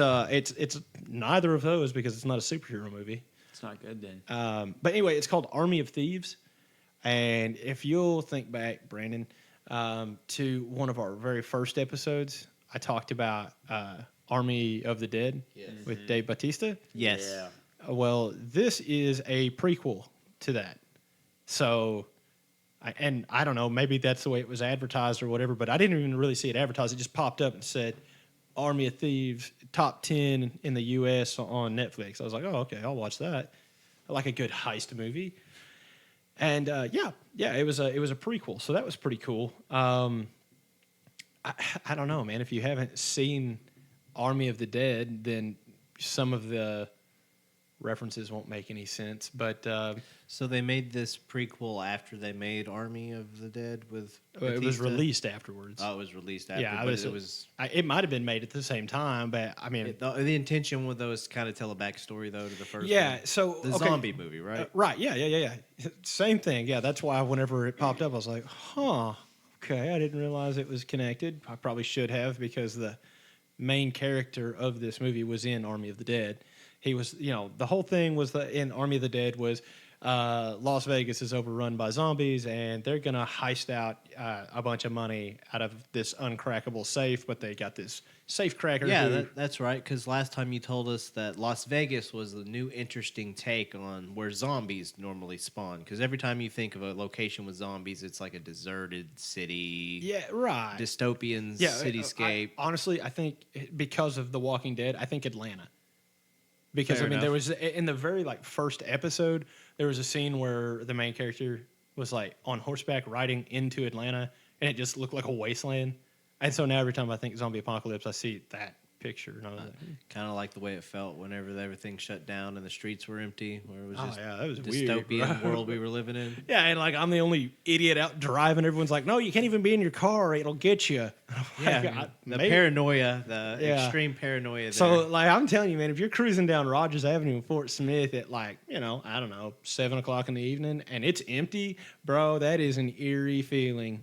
neither of those because it's not a superhero movie. It's not good then. But anyway, it's called Army of Thieves. And if you'll think back, Brandon, to one of our very first episodes. I talked about Army of the Dead with Dave Bautista. Yes. Yeah. Well, this is a prequel to that. So, I don't know, maybe that's the way it was advertised or whatever, but I didn't even really see it advertised. It just popped up and said Army of Thieves top 10 in the U.S. on Netflix. I was like, oh, okay, I'll watch that. I like a good heist movie. And it was a prequel, so that was pretty cool. I don't know, man. If you haven't seen Army of the Dead, then some of the references won't make any sense. But So they made this prequel after they made Army of the Dead with it was Batista? released afterwards. Oh, it was released after. Yeah, but it was. It might have been made at the same time, but I mean, The intention with those kind of tell a backstory though to the first. yeah. one. So The zombie movie, right? right? Yeah. Same thing. Yeah, that's why whenever it popped up, I was like, huh. Okay, I didn't realize it was connected. I probably should have because the main character of this movie was in Army of the Dead. He was, the whole thing was in Army of the Dead was Las Vegas is overrun by zombies and they're going to heist out a bunch of money out of this uncrackable safe, but they got this safe cracker. Yeah, that's right. Because last time you told us that Las Vegas was the new interesting take on where zombies normally spawn. Because every time you think of a location with zombies, it's like a deserted city, Yeah, right. dystopian cityscape. Honestly, I think because of The Walking Dead, I think Atlanta. Because Fair there enough. was in the very first episode, there was a scene where the main character was on horseback riding into Atlanta, and it just looked like a wasteland. And so now every time I think zombie apocalypse, I see that picture, and I was like, Kind of like the way it felt whenever everything shut down and the streets were empty, where it was Oh, just yeah, that was dystopian weird, bro. world we were living in. yeah, and I'm the only idiot out driving. Everyone's like, no, you can't even be in your car; it'll get you. Yeah, the paranoia, the Yeah. extreme paranoia. There. So, I'm telling you, man, if you're cruising down Rogers Avenue in Fort Smith at I don't know, 7:00 in the evening, and it's empty, bro, that is an eerie feeling.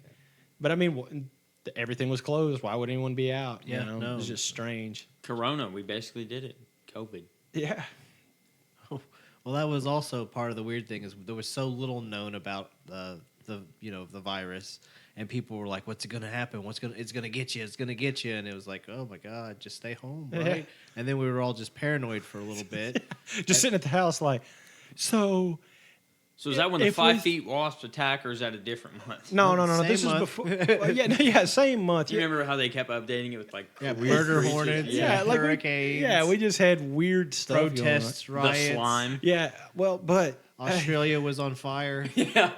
But I mean, everything was closed. Why would anyone be out? Yeah, It no. was just strange. Corona, we basically did it. COVID. Yeah, Well, that was also part of the weird thing is there was so little known about the virus, and people were like, "What's going to happen? It's going to get you. It's going to get you." And it was like, "Oh my God, just stay home, right?" Yeah. And then we were all just paranoid for a little bit. just sitting at the house so. So is that when the If 5 we- feet wasp attack, or is that a different month? No. Same This month. is before. Same month. Do you remember how they kept updating it with weird murder creatures? hornets, Yeah, hurricanes, we just had weird stuff going on. protests, The riots. slime. Yeah, well, but Australia was on fire. Yeah.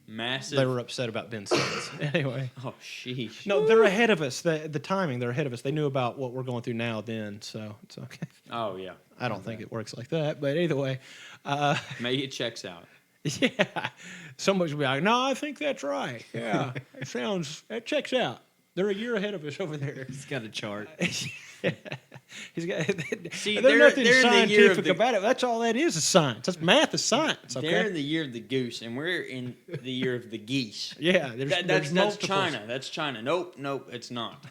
Massive. they were upset about Ben Simmons. Anyway, Oh, sheesh. no, they're ahead of us. The timing, they're ahead of us. They knew about what we're going through now. Then, so it's okay. Oh, yeah. I don't think it works like that, but either way, Maybe it checks out. yeah. Somebody will be like, "No, I think that's right. Yeah, that checks out. They're a year ahead of us over there." It's got a chart. He's got. See, there's nothing they're in the year of scientific the- about it. That's all that is science. That's math is science. Okay. They're in the year of the goose, and we're in the year of the geese. Yeah, That's multiples. China. That's China. Nope, it's not.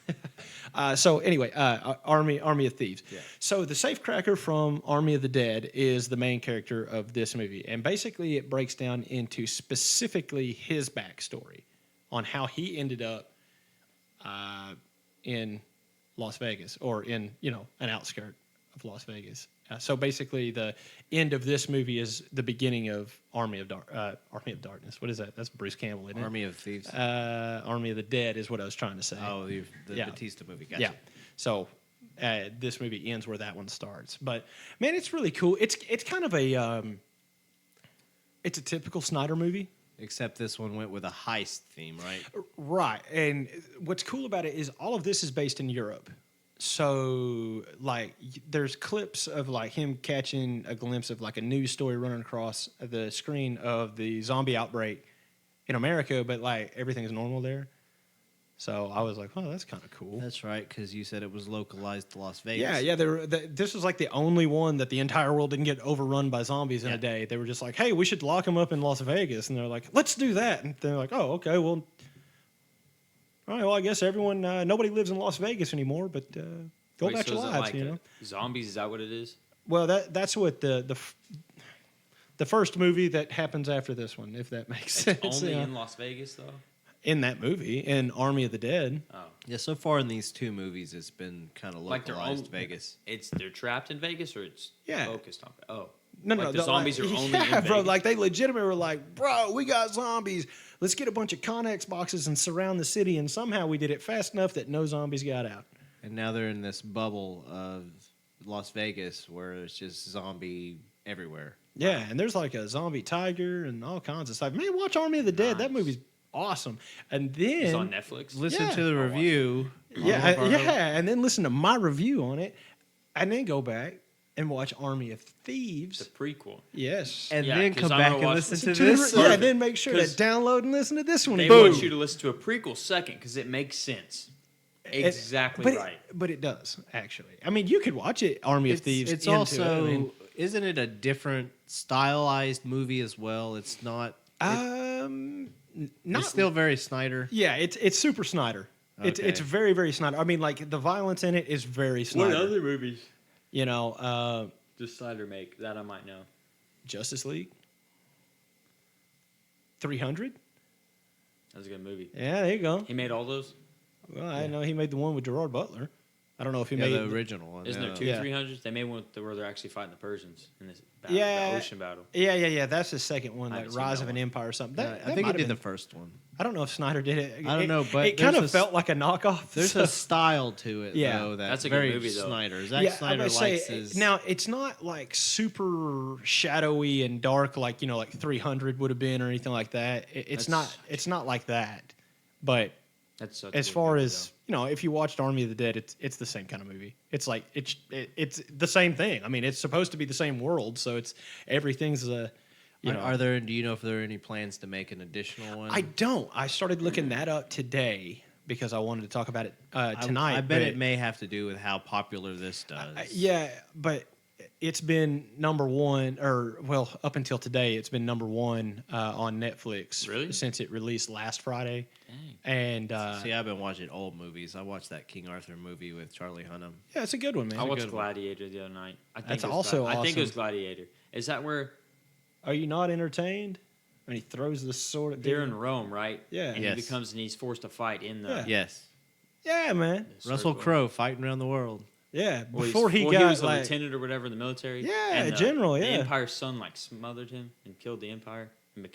So anyway, Army of Thieves. Yeah. So the safecracker from Army of the Dead is the main character of this movie, and basically it breaks down into specifically his backstory on how he ended up in Las Vegas or in an outskirt of Las Vegas. So basically, the end of this movie is the beginning of Army of Darkness. What is that? That's Bruce Campbell, isn't it? Army of Thieves. Army of the Dead is what I was trying to say. Oh, the Yeah. Batista movie. Gotcha. Yeah. So this movie ends where that one starts. But man, it's really cool. It's kind of a it's a typical Snyder movie. Except this one went with a heist theme, right? Right. And what's cool about it is all of this is based in Europe. So there's clips of him catching a glimpse of a news story running across the screen of the zombie outbreak in America, but everything's normal there. So I was like, oh, that's kind of cool. That's right, because you said it was localized to Las Vegas. Yeah. This was the only one that the entire world didn't get overrun by zombies in a day. They were just like, hey, we should lock them up in Las Vegas. And they're like, let's do that. And they're like, oh, okay, well, all right, well, I guess everyone, nobody lives in Las Vegas anymore, but go Wait, about so your is it lives, you know? Zombies, is that what it is? Well, that's what the first movie that happens after this one, if that makes sense. Only yeah. in Las Vegas, though? in that movie in Army of the Dead. Oh, Yeah, so far in these two movies, it's been kind of like their localized own Vegas. They're trapped in Vegas, or it's Yeah. focused on. Oh, No, like no, the zombies are only in yeah, bro. Vegas? Like they legitimately were like, bro, we got zombies. Let's get a bunch of Connex boxes and surround the city. And somehow we did it fast enough that no zombies got out. And now they're in this bubble of Las Vegas where it's just zombie everywhere. Yeah, and there's like a zombie tiger and all kinds of stuff. Man, watch Army of the Dead. That Nice. movie's awesome. And It's then on Netflix. Listen Yeah. to the I'll watch review. yeah, All of our- and then listen to my review on it, and then go back and watch Army of The Thieves. prequel. Yes. And Yeah, then 'cause come I'm back gonna and watch- listen to To this. the, yeah, Perfect. then make sure to 'Cause download and listen to this one. They Boom. want you to listen to a prequel second because it makes sense. Exactly but right. But it does actually. I mean, you could watch it, Army of Thieves. It's into also, it. I mean, isn't it a different stylized movie as well? It's not. not It's still very Snyder. Yeah, it's super Snyder. It's Okay. very very Snyder. I mean, like the violence in it is very Snyder. movies You know, does Snyder make that I might know? Justice League, 300. That's a good movie. Yeah, there you go. He made all those. Well, I know he made the one with Gerard Butler. I don't know if he Yeah, made the original one. Isn't there two Yeah. 300s? They made one where they're actually fighting the Persians in this battle, Yeah. the ocean battle. Yeah. That's the second one, I like haven't seen Rise that of an one. Empire or something. I That think he might have did the been- first one. I don't know if Snyder did it. I don't know, but it kind there's of a- felt like a knockoff. There's so- a style to it, Yeah. though. That's a good very movie, though. Snyder. Zack yeah, Snyder I would say, likes his. now it's not like super shadowy and dark like like 300 would have been or anything like that. It's not like that. But That's such a as good far movie, as if you watched Army of the Dead, it's the same kind of movie. It's like it's the same thing. I mean, it's supposed to be the same world, so it's everything's a you know. Do you know if there are any plans to make an additional one? I don't. I started looking that up today because I wanted to talk about it tonight. I bet but- it may have to do with how popular this does. Yeah, but it's been number one, or well, up until today, it's been number one on Netflix. Really? Since it released last Friday. Dang. And See, I've been watching old movies. I watched that King Arthur movie with Charlie Hunnam. yeah, it's a good one, man. I watched good one. Gladiator the other night. I think That's it was also I think it was awesome. Gladiator. Is that where Are you not entertained? When he throws the sword at they're the in Rome, right? Yeah. And Yes. and he's forced to fight in the Yeah. Yes, Yeah, man. the Russell circle. Crowe fighting around the world. Yeah, Well, before he he got was a like, lieutenant or whatever in the military. Yeah, and general, The yeah. Empire's son like smothered him and killed the Empire and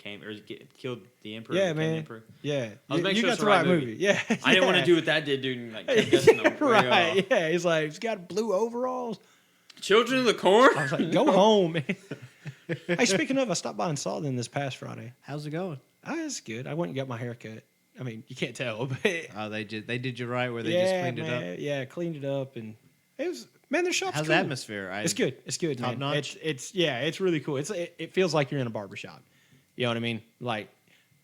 killed the Emperor. yeah, and became man. Emperor. Yeah, I was making you sure got it's the the right right movie. movie. Yeah, I didn't want to do what that did, dude. And, like kept guessing yeah, the way off. right. Yeah, he's like, he's got blue overalls. Children of the Corn. I was like, go home, man. Hey, speaking of, I stopped by and saw them this past Friday. How's it going? That's good. I went and got my hair cut. I mean, you can't tell, but Oh, they did you right where they yeah, just cleaned man, it up. yeah, cleaned it up, and it was man. Their shop's How's cool. the atmosphere? It's good. It's good, Top man. notch? It's it's really cool. It feels like you're in a barbershop. You know what I mean? Like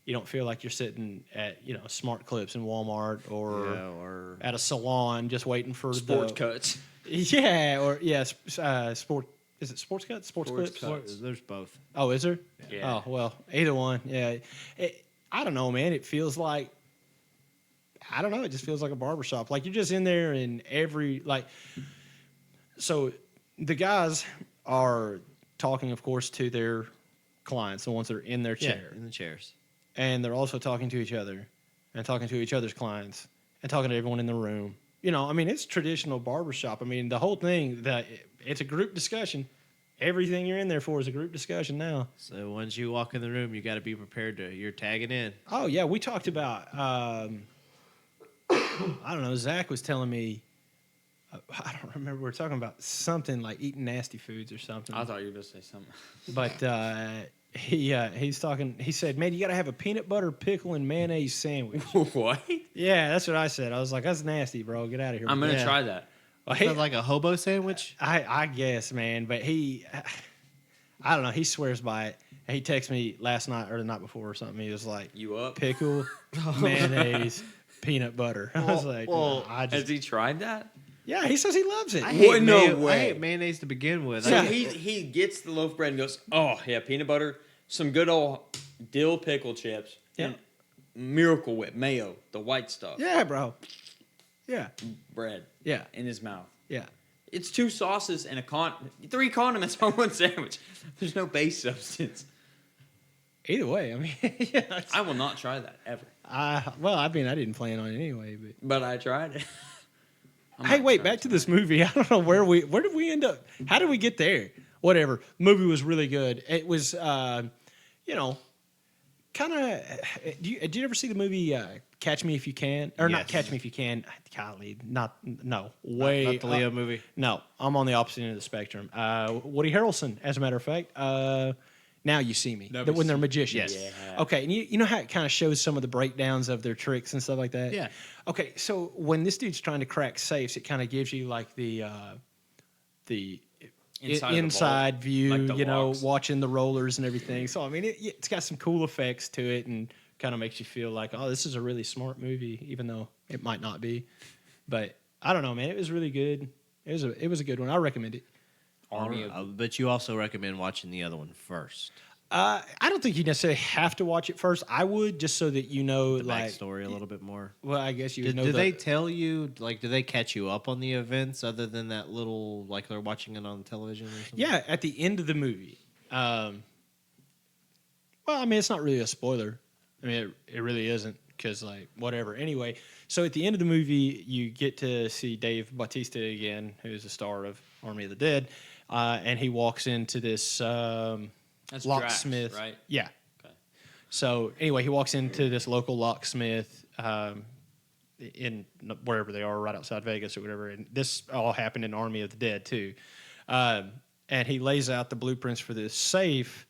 you don't feel like you're sitting at Smart Clips in Walmart or Yeah, or at a salon just waiting for Sports the cuts. yeah or sport. Is it Sports Cuts? Sports Sports Clips? Cuts. there's both. Oh, is there? Yeah. Oh, well, either one. Yeah. I don't know, man. It feels like, I don't know. It just feels like a barbershop. Like you're just in there and so the guys are talking, of course, to their clients, the ones that are in their Yeah, chair. in the chairs. And they're also talking to each other and talking to each other's clients and talking to everyone in the room. I mean, it's traditional barbershop. I mean, the whole thing, it's a group discussion. Everything you're in there for is a group discussion now. So once you walk in the room, you got to be prepared you're tagging in. Oh, yeah. We talked about, I don't know, Zach was telling me, I don't remember, we were talking about something like eating nasty foods or something. I thought you were going to say something. But he's talking, he said, man, you got to have a peanut butter, pickle, and mayonnaise sandwich. What? Yeah, that's what I said. I was like, that's nasty, bro. Get out of here. I'm going to Yeah. try that. Well, Sounds like a hobo sandwich. I guess, man. But I don't know. He swears by it. He texted me last night or the night before or something. He was like, You up? pickle, mayonnaise, peanut butter. I was like, well, I Has just, he tried that? yeah, he says he loves it. I What? hate, No I way. hate mayonnaise to begin with. So Yeah. he gets the loaf bread and goes, oh, yeah, peanut butter, some good old dill pickle chips, Yeah. and Miracle Whip, mayo, the white stuff, Yeah, bro. Yeah, bread yeah, in his mouth. yeah. It's 2 sauces and 3 condiments on one sandwich. There's no base substance. Either way, I mean, yeah. I will not try that ever. Well, I mean, I didn't plan on it anyway, but. But I tried it. I'm Hey, not wait, trying back to this movie. I don't know where did we end up? How did we get there? Whatever. Movie was really good. It was, you know, kind of. Did you ever see the movie Catch Me If You Can? Or not Yes. Catch Me If You Can. Golly, way Not the Leo movie. No, I'm on the opposite end of the spectrum. Woody Harrelson, as a matter of fact. Now You See Me. Never When they're seen- magicians. Yeah. Okay, and you know how it kind of shows some of the breakdowns of their tricks and stuff like that? Yeah. Okay, so when this dude's trying to crack safes, it kind of gives you like the Inside of the inside vault, view, like the you know, locks. watching the rollers and everything. So I mean, it's got some cool effects to it, and kind of makes you feel like, oh, this is a really smart movie, even though it might not be. But I don't know, man. It was really good. It was a good one. I recommend it. Army of But you also recommend watching the other one first. I don't think you necessarily have to watch it first. I would, just so that you know, The like, backstory a little bit more. well, I guess you would Did, know. did they tell you, like, do they catch you up on the events other than that little, like, they're watching it on television or something? Yeah, at the end of the movie. Well, I mean, it's not really a spoiler. I mean, it really isn't, because, like, whatever. Anyway, so at the end of the movie, you get to see Dave Bautista again, who's the star of Army of the Dead, and he walks into this That's locksmith. Drax, right? Yeah. Okay. So anyway, he walks into this local locksmith in wherever they are, right outside Vegas or whatever. And this all happened in Army of the Dead too. And he lays out the blueprints for this safe,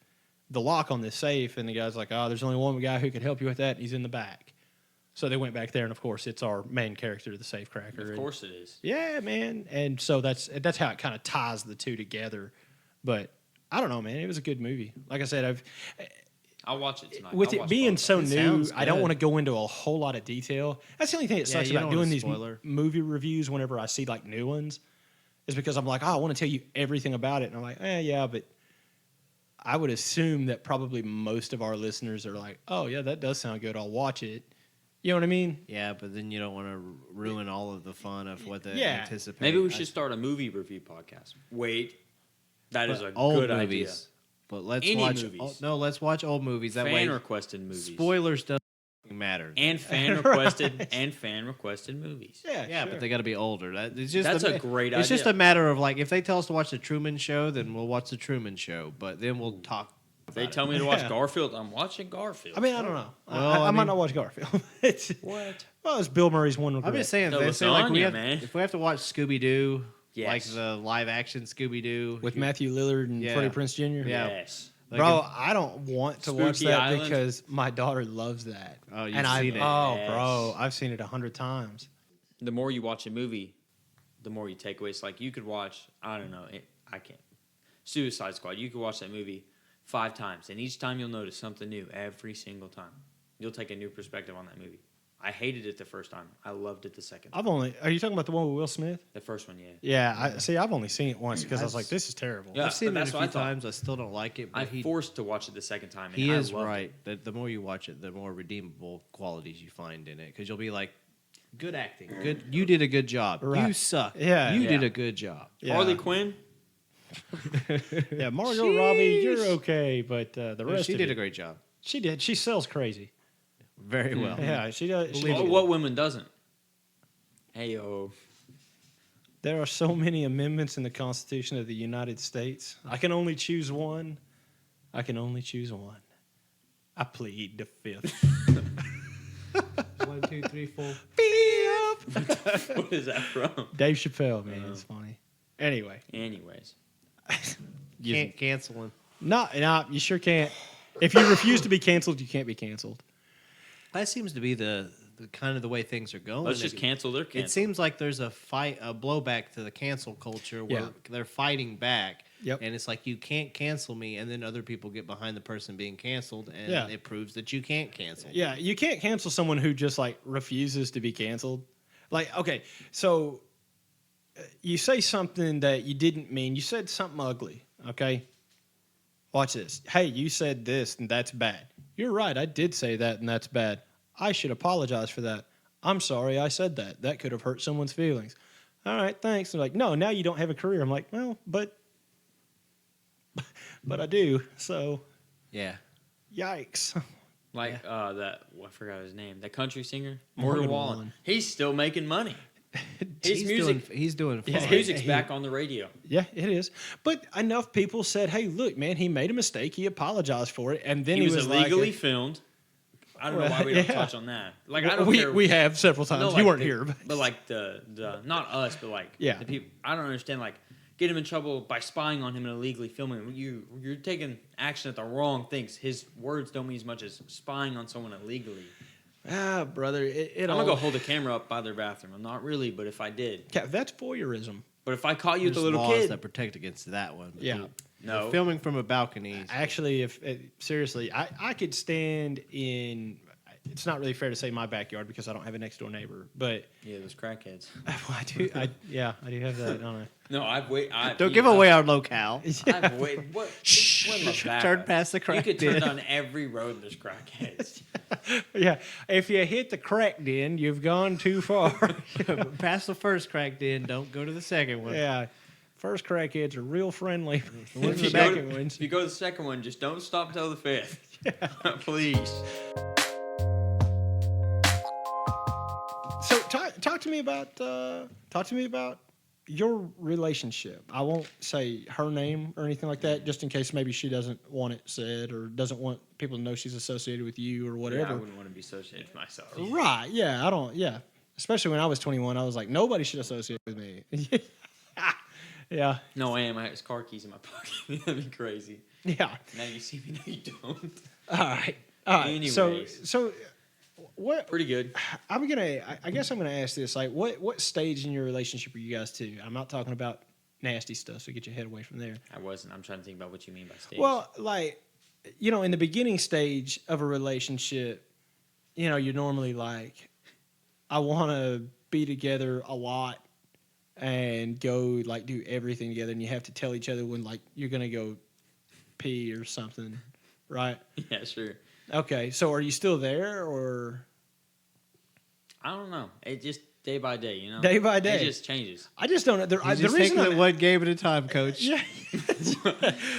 the lock on this safe, and the guy's like, "Oh, there's only one guy who can help you with that. And he's in the back." So they went back there, and of course, it's our main character, the safe cracker. Of course it is. Yeah, man. And so that's how it kind of ties the two together. But I don't know, man. It was a good movie. Like I said, I'll watch it tonight. with I'll it watch being both. so It new, sounds I don't good. want to go into a whole lot of detail. That's the only thing that Yeah, sucks you about don't want doing a these spoiler. movie reviews whenever I see like new ones, is because I'm like, oh, I want to tell you everything about it. And I'm like, yeah, but I would assume that probably most of our listeners are like, oh, yeah, that does sound good. I'll watch it. You know what I mean? Yeah, but then you don't want to ruin all of the fun of what they Yeah. anticipate. Maybe we should start a movie review podcast. Wait, that is a old good movies. idea. But let's Any watch. movies. No, let's watch old movies. That way, Fan requested movies. spoilers don't matter. And fan requested Right. and fan requested movies. Yeah, Yeah, sure. but they got to be older. It's just That's a great It's just idea. a matter of like if they tell us to watch the Truman Show, then we'll watch the Truman Show. But then we'll talk. If they about tell it. me to watch Yeah. Garfield, I'm watching Garfield. I mean, I don't know. Well, I I might mean- not watch Garfield. It's, what? well, it's Bill Murray's one regret. I'm just saying. No, They say like lasagna, man. if we have to watch Scooby Doo, Yes. like the live action Scooby Doo With Matthew Lillard and Yeah. Freddie Prinze Jr. Yeah. Yes. like Bro, if- I don't want to watch Spooky that Island? because my daughter loves that. Oh, you've and seen it. Oh, Yes. bro, I've seen it 100 times. The more you watch a movie, the more you take away. It's like you could watch, I don't know, I can't. Suicide Squad, you could watch that movie 5 times, and each time you'll notice something new every single time. You'll take a new perspective on that movie. I hated it the first time. I loved it the second time. Are you talking about the one with Will Smith? The first one, yeah. Yeah, I've only seen it once because I was like, this is terrible. Yeah. I've seen but it a that's few what I thought. times. I still don't like it. But I he forced to watch it the second time. And he I is loved right. It. The more you watch it, the more redeemable qualities you find in it. Because you'll be like, good acting, good. You did a good job. Right. You suck. Yeah. you Yeah. did a good job. Yeah. Harley Quinn, Yeah, Margot Robbie, you're okay, but the rest She of did it, a great job. She did. She sells crazy. Very well. Yeah, she does. Believe oh, it. what woman doesn't? Hey, yo. There are so many amendments in the Constitution of the United States. I can only choose one. I can only choose one. I plead the fifth. 1, 2, 3, 4. What is that from? Dave Chappelle, man, it's funny. Anyway, Anyways. you- Can't cancel him. no, you sure can't. If you refuse to be canceled, you can't be canceled. That seems to be the kind of the way things are going. Let's just cancel their It cancel. seems like there's a blowback to the cancel culture where Yeah. they're fighting back. Yep. And it's like you can't cancel me, and then other people get behind the person being canceled, and Yeah. it proves that you can't cancel. Yeah, you can't cancel someone who just like refuses to be canceled. Like, okay, so you say something that you didn't mean. You said something ugly, okay? Watch this. Hey, you said this and that's bad. You're right, I did say that and that's bad. I should apologize for that. I'm sorry I said that. That could have hurt someone's feelings. All right, thanks. They're like, no, now you don't have a career. I'm like, well, but I do. So Yeah. Yikes. Like I forgot his name. That country singer, Morgan Morgan Wallen. Wallen. He's still making money. His He's music, doing fine. his music's back on the radio. Yeah, it is. But enough people said, "Hey, look, man, he made a mistake. He apologized for it." And then He was like, illegally filmed. I don't know why we don't yeah. touch on that. Like I don't care. We have several times. No, You like weren't the- here, but like the not us, but like Yeah. the people. I don't understand. Like get him in trouble by spying on him and illegally filming him. You're taking action at the wrong things. His words don't mean as much as spying on someone illegally. brother, it I'm all. gonna go hold a camera up by their bathroom. I'm not really, but if I did, That's voyeurism. but if I caught you with There's a little laws kid, that protect against that one. but Yeah. no, filming from a balcony. Actually, if seriously, I could stand in. It's not really fair to say my backyard because I don't have a next door neighbor, but yeah, those crackheads. I do. I do have that. Don't I? No, I've waited. Don't give away our locale. I've waited. What? When was that? Turn past the crack You could turn den. down every road. There's crackheads. Yeah, if you hit the crack den, you've gone too far. Past the first crack den, don't go to the second one. Yeah, first crackheads are real friendly. The ones If in you, the go back to, ones. if you go to the second one, just don't stop until the fifth. Please. So talk to me about your relationship. I won't say her name or anything like that, just in case maybe she doesn't want it said or doesn't want people to know she's associated with you or Yeah, I whatever. wouldn't want to be associated with myself. Right? Yeah, I don't. Yeah, especially when I was 21, I was like, nobody should associate with me. Yeah, No, I am. I have his car keys in my pocket. That'd be crazy. yeah. Now you see me, now you don't. All right. Anyways. So what? Pretty good. I guess I'm gonna ask this. Like, what stage in your relationship are you guys to? I'm not talking about nasty stuff, so get your head away from there. I wasn't. I'm trying to think about what you mean by stage. Well, like, in the beginning stage of a relationship, you're normally like, I want to be together a lot and go like do everything together, and you have to tell each other when like you're gonna go pee or something, right? yeah, sure. Okay, so are you still there or I don't know. It just day by day, you know. day by day? It just changes. I just don't know. The He's just reason taking I'm- it one game at a time, Coach. yeah,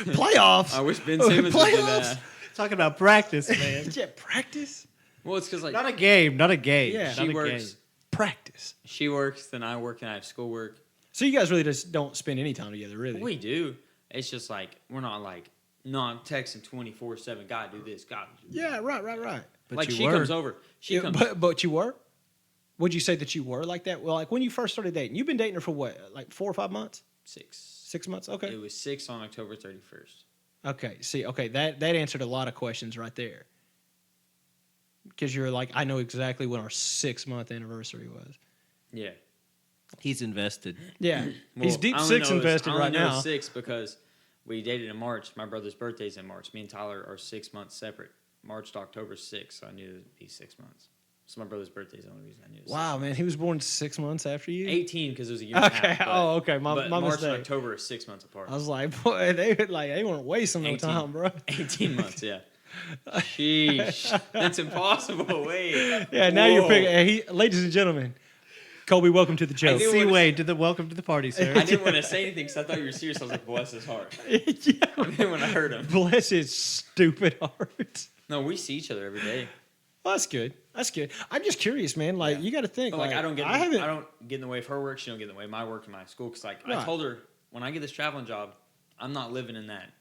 playoffs. I wish Ben Simmons would do that. Talking about practice, man. Yeah, practice. Well, it's because like Not a game. Not a game. Yeah. Not she a works, game. Practice. she works, then I work, and I have schoolwork. So you guys really just don't spend any time together, really? We do. It's just like we're not like I'm texting 24/7. Gotta do this. Gotta do that. Yeah, right. But like you she were. comes over. She Yeah, comes. but you were? Would you say that you were like that? Well, like when you first started dating, you've been dating her for what, like 4 or 5 months? 6. 6 months? Okay. It was 6 on October 31st. Okay. See, okay, that answered a lot of questions right there. Because you're like, I know exactly when our 6-month anniversary was. Yeah. He's invested. Yeah. He's Well, deep I only 6 know invested I only right know now. 6 because we dated in March. My brother's birthday's in March. Me and Tyler are 6 months separate. March to October 6, so I knew it'd be 6 months. So my brother's birthday's the only reason I knew. It was Wow, man, he was born 6 months after you. 18 because it was a year. And a Okay. half, but, Oh, okay. My but my March mistake. and October are 6 months apart. I was like, boy, they weren't wasting no 18. time, bro. 18 months, yeah. Sheesh, that's impossible. Wait. Yeah, now you're Whoa. picking. Ladies and gentlemen, Colby, welcome to the joke. didn't See wanna- Wade to the welcome to the party, sir. I didn't want to say anything because I thought you were serious. I was like, bless his heart. Yeah. And then when I heard him, Bless his stupid heart. no, we see each other every day. Well, that's good. That's good. I'm just curious, man. Like, Yeah. you got to think. But like, I don't get in the way of her work. She don't get in the way of my work and my school. Because like, Right. I told her when I get this traveling job, I'm not living in that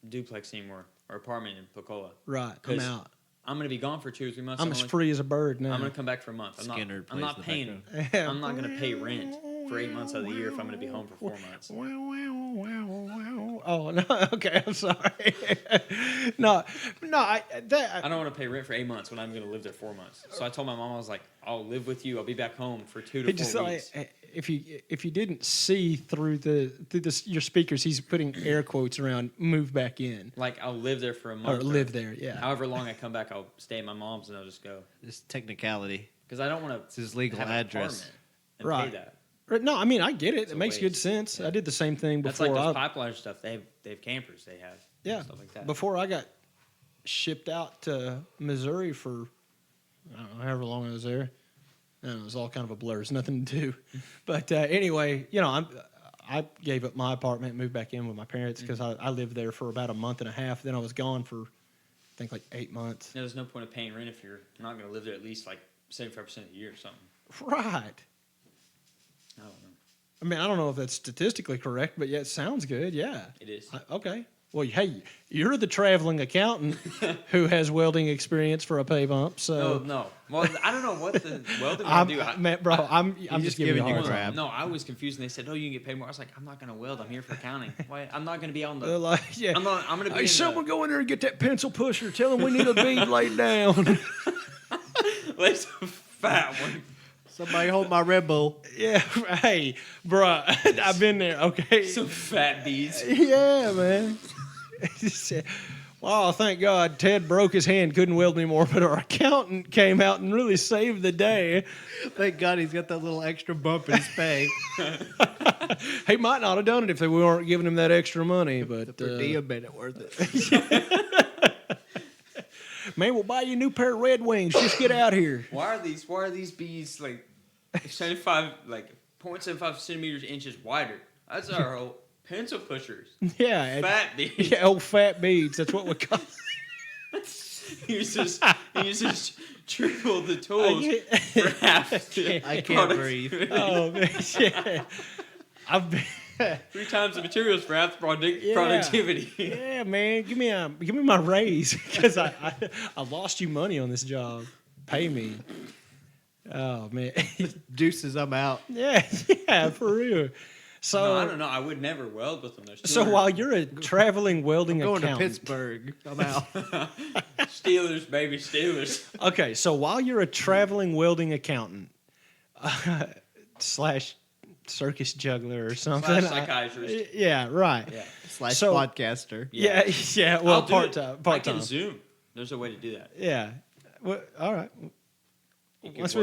duplex anymore or apartment in Pocola. Right. I'm 'Cause out. I'm gonna be gone for 2 or 3 months. I'm as free as a bird now. I'm gonna come back for a month. Skinner I'm plays not in the paying. Yeah. I'm not gonna pay rent for 8 months of the year if I'm gonna be home for 4 months. Wow. Oh no. Okay, I'm sorry. no. I I don't want to pay rent for 8 months when I'm going to live there 4 months. So I told my mom, I was like, I'll live with you. I'll be back home for 2 to 4 weeks. like, if you didn't see through your speakers, he's putting air quotes around "move back in" Like I'll live there for a or month. live there. Yeah. However long I come back, I'll stay at my mom's and I'll just go This technicality. because I don't want It's to his legal have an address. apartment and Right. pay that. No, I mean I get it. It's It a makes good waste. sense. Yeah. I did the same thing That's before. like those I, pipeline stuff. They have campers. They have yeah, stuff like that. before I got shipped out to Missouri for I don't know however long I was there. I don't know, it was all kind of a blur. It's nothing to do. But anyway, I gave up my apartment, moved back in with my parents because I lived there for about a month and a half. Then I was gone for think like 8 months. There's no point of paying rent if you're not going to live there at least like 75% of the year or something. Right. I don't know. I mean, I don't know if that's statistically correct, but yeah, it sounds good. Yeah. It is. Okay. Well, hey, you're the traveling accountant who has welding experience for a pay bump. So No. Well, I don't know what the welding will do. I'm just giving you a hard time. No, I was confused, and they said, "Oh, you can get paid more." I was like, "I'm not going to weld. I'm here for accounting. Why? I'm not going to be on the. They're like, yeah. I'm going to be. Hey, in someone go in there and get that pencil pusher. Tell them we need a bead laid down. Let's a fat one. Somebody hold my Red Bull. Yeah. Hey, bruh, I've been there. Okay. Some fat beads. Yeah, man. Wow, thank God Ted broke his hand, couldn't weld anymore, but our accountant came out and really saved the day. Thank God he's got that little extra bump in his pay. He might not have done it if they weren't giving him that extra money, but The per diem made it worth it. man, we'll buy you a new pair of Red Wings. Just get out here. Why are these beads like 75 like 0.75 centimeters inches wider? That's our whole pencil pushers. Yeah. Fat beads. Yeah, old fat beads. That's what we call He uses triple the tools for half. I can't breathe. Oh, man. Yeah. I've been... 3 times the materials for half the Yeah. productivity. Yeah, man. Give me my raise because I lost you money on this job. Pay me. Oh, man. Deuces, I'm out. Yeah, for real. So No, I don't know. I would never weld with them. There's So 200 while you're a traveling welding Going to accountant, Pittsburgh. I'm out. Steelers, baby, Steelers. okay, so while you're a traveling welding accountant slash circus juggler or something, Slash psychiatrist. yeah, right, Yeah. Slash So- podcaster. yeah, yeah. Well, I'll do it. part time, I part can time. Zoom. There's a way to do that. Yeah. Well, all right. It could Once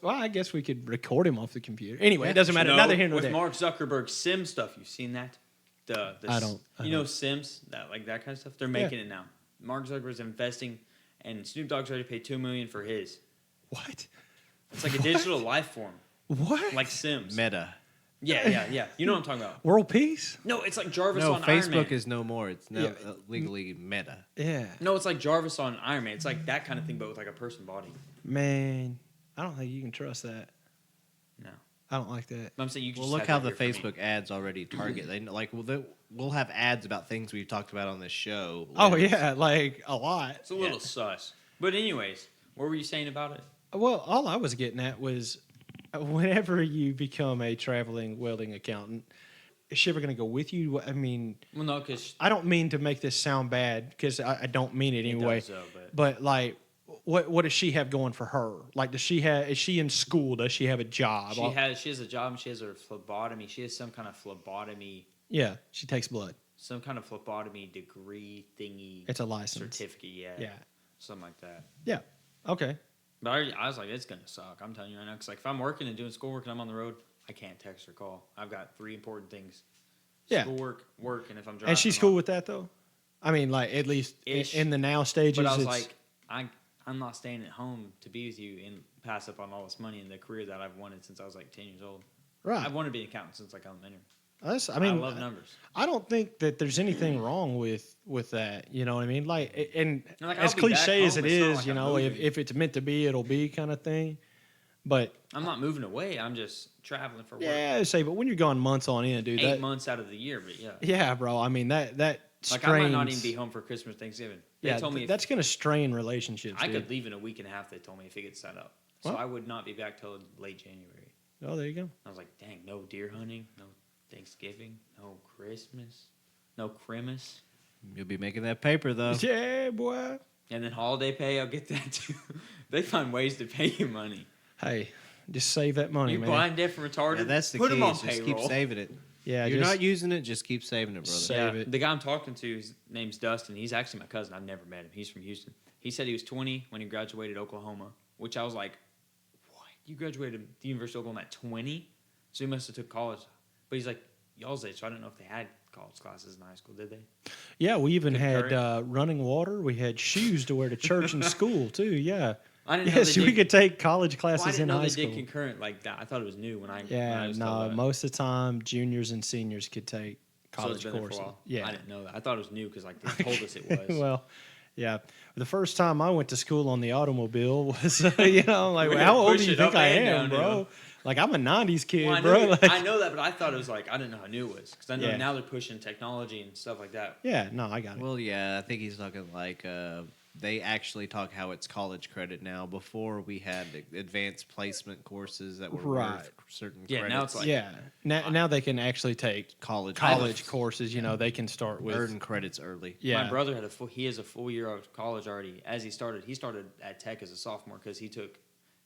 work. I guess we could record him off the computer. Anyway, it doesn't matter. No, Neither here nor with there. Mark Zuckerberg's Sim stuff, you've seen that? I don't know. Sims, that kind of stuff. They're making it now. Mark Zuckerberg's investing, and Snoop Dogg's already paid $2 million for his. What? It's like a digital life form, What? like Sims. Meta. Yeah. You know what I'm talking about? World peace? No, it's like Jarvis No, on Iron Man. Facebook is no more. It's now Yeah. legally Meta. Yeah. No, it's like Jarvis on Iron Man. It's like that kind of thing, but with like a person body. Man, I don't think you can trust that. No, I don't like that. I'm saying you. Can Well, just look have how that the here for me. Facebook ads already target. They like we'll have ads about things we've talked about on this show. Oh later. yeah, like a lot. It's a little sus. But anyways, what were you saying about it? Well, all I was getting at was whenever you become a traveling welding accountant, is she ever going to go with you? I mean, Well, no, because I don't mean to make this sound bad because I don't mean it anyway. does, though, but- But like, what does she have going for her? Like, is she in school? Does she have a job? she has a job and she has her phlebotomy. She has some kind of phlebotomy, Yeah, she takes blood. some kind of phlebotomy degree thingy. It's a license. certificate, Yeah. something like that. Yeah. Okay. But I was like, it's gonna suck. I'm telling you right now, because like if I'm working and doing schoolwork and I'm on the road, I can't text or call. I've got 3 important things: Yeah. schoolwork, work, and if I'm driving. And she's I'm cool off. with that though. I mean, like at least Ish. in the now stages. But I was it's- like, I'm not staying at home to be with you and pass up on all this money and the career that I've wanted since I was like 10 years old. right. I've wanted to be an accountant since like elementary. I I mean, love numbers. I don't think that there's anything wrong with that. You know what I mean? Like, and Like, as I'll be back cliche as home, it it's not is, like you I'm know, moving. if it's meant to be, it'll be kind of thing. But I'm not moving away. I'm just traveling for work. yeah, but when you're gone months on end, dude, 8 months out of the year, but yeah. yeah, bro. I mean that strains. Like I might not even be home for Christmas, Thanksgiving. They Yeah, told me that's gonna strain relationships. I dude. could leave in a week and a half. They told me if it gets set up, so Well. I would not be back till late January. Oh, there you go. I was like, dang, no deer hunting, no Thanksgiving, no Christmas, no Christmas, You'll be making that paper though. Yeah, boy. and then holiday pay. I'll get that too. They find ways to pay you money. Hey, just save that money, You man. blind, deaf, and retarded. Yeah, that's the Put key. them on is just payroll. keep saving it. Yeah, You're just not using it, just keep saving it, brother. Save it. The guy I'm talking to, his name's Dustin. He's actually my cousin. I've never met him. He's from Houston. He said he was 20 when he graduated Oklahoma, which I was like, what? You graduated the University of Oklahoma at 20? So he must have took college. But he's like, y'all's age, so I don't know if they had college classes in high school, did they? Yeah, we even had Concurrent. running water. We had shoes to wear to church and school too. Yeah. I didn't know Yes, they we did, could take college well, I classes didn't in know high they school. did concurrent like that. I thought it was new when I Yeah, was no, told that. most of the time juniors and seniors could take So college it's been there for a courses. while. Yeah. I didn't know that. I thought it was new because like they told us it was. Well, Yeah. The first time I went to school on the automobile was, I'm like, We're how gonna old do push you it think up I and am, downhill. bro? Like, I'm a 90s kid, Well, bro. Like, I know that, but I thought it was like I didn't know how new it was because I know Yeah. now they're pushing technology and stuff like that. yeah, no, I got it. Well, yeah, I think he's talking like they actually talk how it's college credit now. Before we had advanced placement courses that were Right. worth certain Yeah, credits. now it's like- Yeah. Now they can actually take college courses, they can start with. earn credits early. Yeah. My brother had he has a full year of college already. As he started at Tech as a sophomore because he took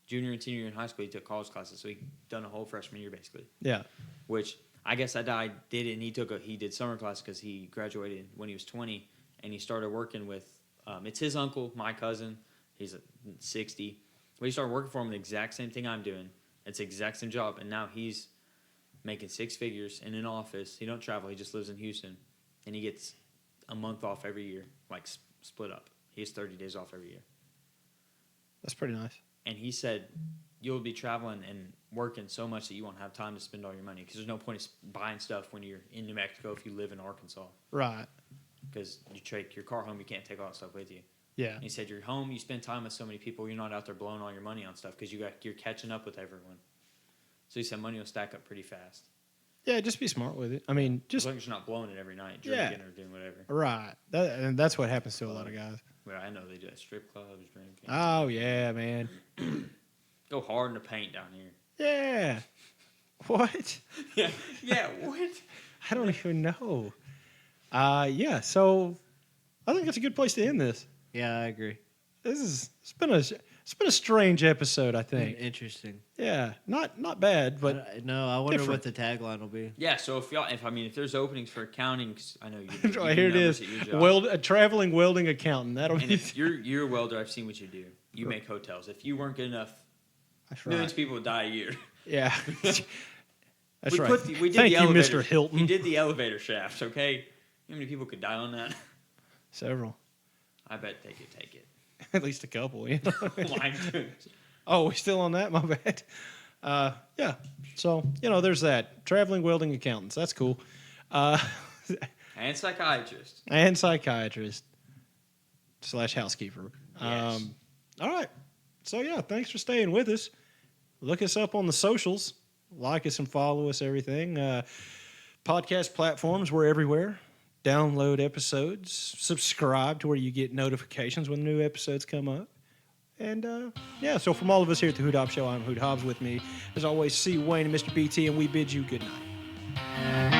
junior and senior in high school. He took college classes, so he done a whole freshman year basically. Yeah. Which I guess that guy did it, and he did summer class because he graduated when he was 20, and he started working with. It's his uncle, my cousin. He's 60. But he started working for him the exact same thing I'm doing. It's the exact same job, and now he's making six figures in an office. He don't travel. He just lives in Houston, and he gets a month off every year, like split up. He has 30 days off every year. That's pretty nice. And he said you'll be traveling and working so much that you won't have time to spend all your money because there's no point in buying stuff when you're in New Mexico if you live in Arkansas Right. because you take your car home, you can't take all that stuff with you. Yeah. And he said you're home, you spend time with so many people, you're not out there blowing all your money on stuff because you're catching up with everyone. So he said money will stack up pretty fast. Yeah, just be smart with it. I mean, As just long as you're not blowing it every night, Yeah. drinking or doing whatever. right. And that's what happens to a lot of guys. Well, I know they do at strip clubs, drinking. Oh yeah, man. Go hard in the paint down here. Yeah. What? Yeah, what? I don't even know. Yeah. So I think that's a good place to end this. Yeah, I agree. It's been a strange episode. I think. Interesting. Yeah. Not bad, but No, I wonder different. what the tagline will be. Yeah, so if there's openings for accounting, 'cause I know you. Do here it numbers is. at your job. A traveling welding accountant. That'll And be. if you're a welder, I've seen what you do. You make hotels. If you weren't good enough, That's millions right. of people would die a year. Yeah. That's we right. we did Thank the you, elevator. Mr. Hilton. We did the elevator shafts. Okay, how many people could die on that? Several. I bet they could take it. At least a couple. Mine too. Oh, we still on that? My bad. Yeah. So, there's that. Traveling welding accountants. That's cool. And psychiatrist. And psychiatrist / housekeeper. Yes. All right. So, yeah, thanks for staying with us. Look us up on the socials. Like us and follow us, everything. Podcast platforms, we're everywhere. Download episodes. Subscribe to where you get notifications when new episodes come up. And, yeah, so from all of us here at the Hoot Hobbs Show, I'm Hoot Hobbs. With me, as always, C. Wayne and Mr. B.T., and we bid you good night.